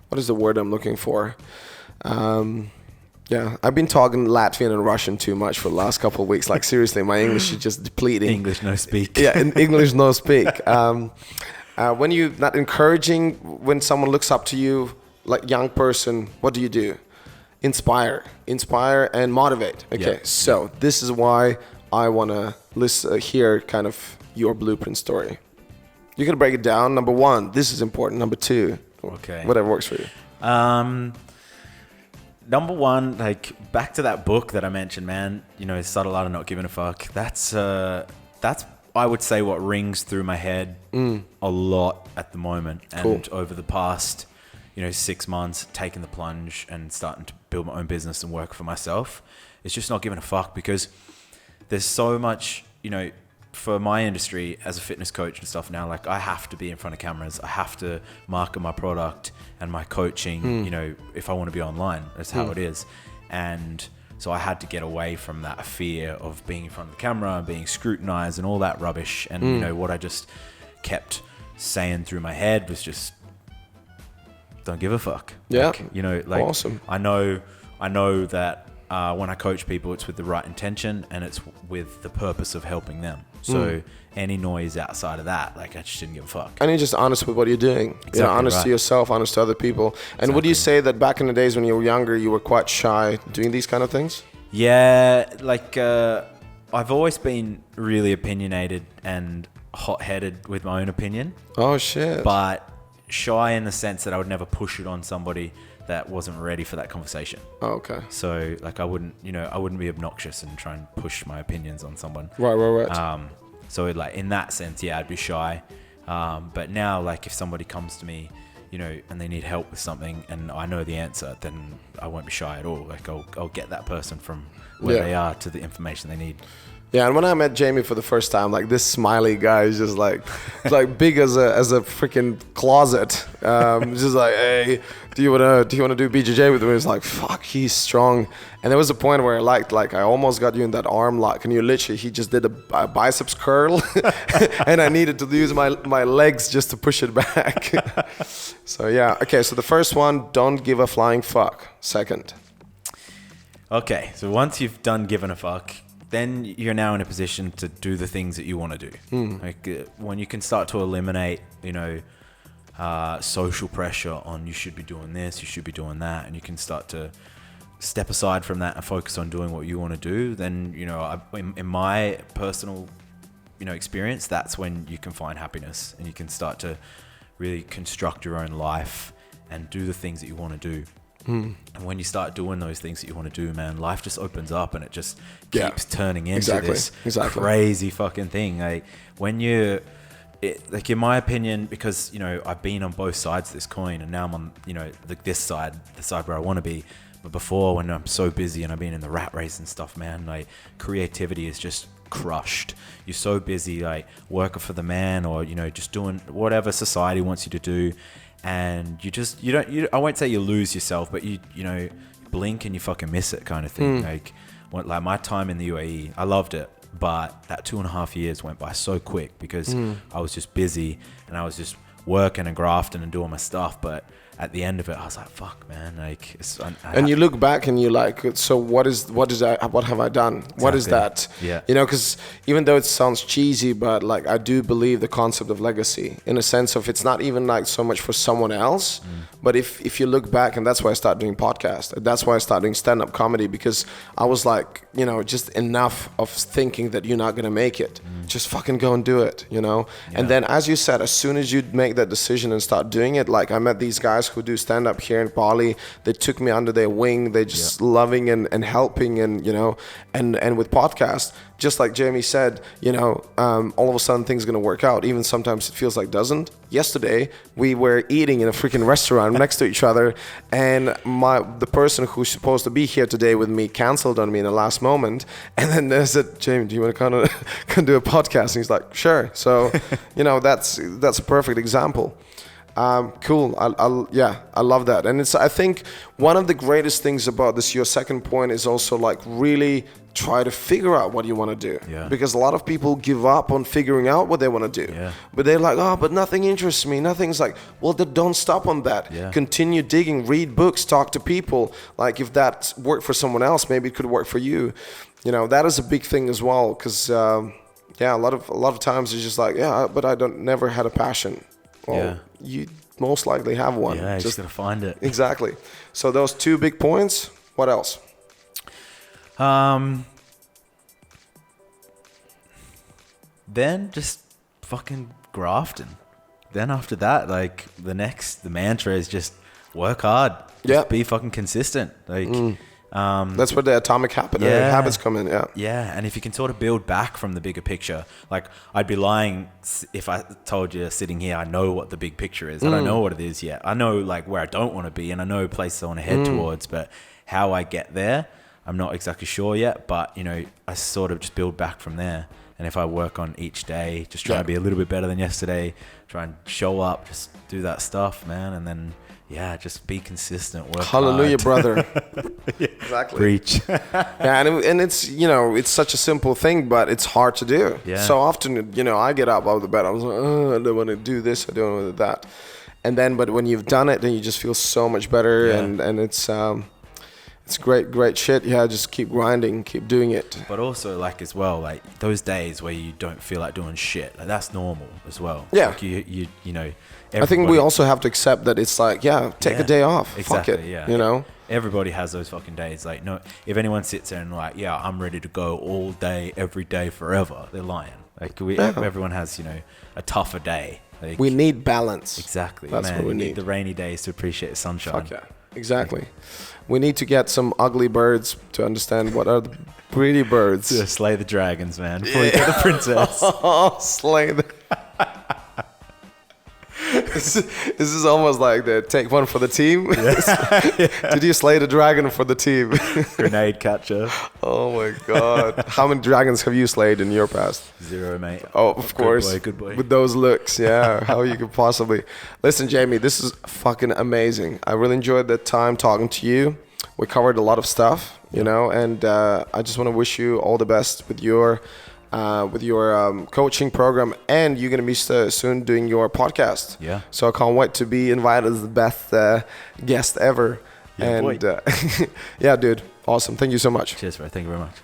what is the word I'm looking for? Yeah, I've been talking Latvian and Russian too much for the last couple of weeks. Like seriously, my English is just depleting. English no speak. Yeah, in English no speak. When you're not encouraging, when someone looks up to you, like young person, what do? Inspire and motivate. Okay, so this is why I want to hear kind of your blueprint story. You can break it down. Number 1, this is important. Number 2, okay, whatever works for you. Number 1, like back to that book that I mentioned, man. You know, Subtle Art of Not Giving a Fuck. That's I would say what rings through my head a lot at the moment. And over the past, 6 months, taking the plunge and starting to build my own business and work for myself, it's just not giving a fuck, because there's so much, for my industry as a fitness coach and stuff now, like I have to be in front of cameras. I have to market my product and my coaching, if I want to be online. That's how it is. And so I had to get away from that fear of being in front of the camera and being scrutinized and all that rubbish. And, what I just kept saying through my head was just, don't give a fuck. Yeah. Awesome. I know that when I coach people, it's with the right intention and it's with the purpose of helping them. So any noise outside of that, like, I just didn't give a fuck. And you're just honest with what you're doing. Exactly Honest to yourself, honest to other people. And would you say that back in the days when you were younger, you were quite shy doing these kind of things? Yeah, like, I've always been really opinionated and hot-headed with my own opinion. Oh, shit. But shy in the sense that I would never push it on somebody that wasn't ready for that conversation. Oh, okay. So, like, I wouldn't be obnoxious and try and push my opinions on someone. Right. So, like, in that sense, yeah, I'd be shy. But now, like, if somebody comes to me, and they need help with something and I know the answer, then I won't be shy at all. Like, I'll get that person from where they are to the information they need. Yeah, and when I met Jamie for the first time, like, this smiley guy is just like big as a freaking closet. Just like, hey, do you wanna do BJJ with me? It's like, fuck, he's strong. And there was a point where I almost got you in that arm lock, and he just did a biceps curl, and I needed to use my legs just to push it back. So yeah, okay. So the first one, don't give a flying fuck. Second. Okay, so once you've done giving a fuck, then you're now in a position to do the things that you want to do. Like, when you can start to eliminate, social pressure on you should be doing this, you should be doing that, and you can start to step aside from that and focus on doing what you want to do, then, in my personal, experience, that's when you can find happiness and you can start to really construct your own life and do the things that you want to do. And when you start doing those things that you want to do, man, life just opens up and it just keeps turning into this crazy fucking thing. Like, when like, in my opinion, because, I've been on both sides of this coin, and now I'm on, this side, the side where I want to be. But before, when I'm so busy and I've been in the rat race and stuff, man, like, creativity is just crushed. You're so busy, like, working for the man or, just doing whatever society wants you to do. And I won't say you lose yourself, but you blink and you fucking miss it, kind of thing. Like my time in the UAE, I loved it, but that 2.5 years went by so quick because I was just busy and I was just working and grafting and doing my stuff. But at the end of it, I was like, fuck, man. Like, and you look back and you're like, so what have I done? Exactly. What is that? Yeah. Because even though it sounds cheesy, but like, I do believe the concept of legacy in a sense of it's not even like so much for someone else, but if you look back, and that's why I started doing podcasts. That's why I started doing stand-up comedy, because I was like, just enough of thinking that you're not going to make it. Just fucking go and do it, Yeah. And then, as you said, as soon as you make that decision and start doing it, like, I met these guys who do stand-up here in Bali. They took me under their wing. They're just loving and helping, and and with podcasts, just like Jamie said, all of a sudden things are going to work out. Even sometimes it feels like doesn't. Yesterday, we were eating in a freaking restaurant next to each other, and the person who's supposed to be here today with me canceled on me in the last moment. And then they said, Jamie, do you want to come do a podcast? And he's like, sure. So, that's a perfect example. Cool. I love that. And I think one of the greatest things about this, your second point, is also like really try to figure out what you want to do. Yeah. Because a lot of people give up on figuring out what they want to do. Yeah. But they're like, but nothing interests me. Nothing's like, well, then don't stop on that. Yeah. Continue digging, read books, talk to people. Like, if that worked for someone else, maybe it could work for you. That is a big thing as well. Because, a lot of times it's just like, but I never had a passion. Well, you most likely have one. Yeah, you just gotta find it. Exactly. So those 2 big points. What else? Then just fucking grafting. Then after that, like, the mantra is just work hard. Just be fucking consistent. Like, that's where the atomic habits come in. Yeah. And if you can sort of build back from the bigger picture, like, I'd be lying if I told you sitting here, I know what the big picture is. I don't know what it is yet. I know, like, where I don't want to be, and I know places I want to head towards, but how I get there, I'm not exactly sure yet. But, I sort of just build back from there. And if I work on each day, just try to be a little bit better than yesterday, try and show up, just do that stuff, man. And then, just be consistent. Work Hallelujah, hard. brother. Exactly. Preach. And it's, it's such a simple thing, but it's hard to do. Yeah. So often, I get up out of the bed, I was like, I don't want to do this, I don't want to do that. And then, but when you've done it, then you just feel so much better. And it's, It's great shit. Yeah, just keep grinding, keep doing it. But also, like, as well, like, those days where you don't feel like doing shit, like, that's normal as well. Yeah. Like, you know, I think we also have to accept that it's like, take a day off. Exactly, Fuck it, yeah. you know? Everybody has those fucking days. Like, no, if anyone sits there and like, yeah, I'm ready to go all day, every day, forever, they're lying. Like, everyone has, you know, a tougher day. Like, we need balance. Exactly. That's what we need. The rainy days to appreciate the sunshine. Fuck yeah. Exactly. We need to get some ugly birds to understand what are the pretty birds. To slay the dragons, man. Before you get the princess. Oh, slay the... This is almost like the take one for the team. Yeah. Did you slay the dragon for the team? Grenade catcher. Oh my God. How many dragons have you slayed in your past? 0, mate. Oh, of course. Good boy. With those looks, yeah. How you could possibly... Listen, Jamie, this is fucking amazing. I really enjoyed the time talking to you. We covered a lot of stuff, you know, and I just want to wish you all the best with your coaching program, and you're going to be soon doing your podcast. Yeah. So I can't wait to be invited as the best guest ever. Yeah, and yeah, dude, awesome. Thank you so much. Cheers, bro. Thank you very much.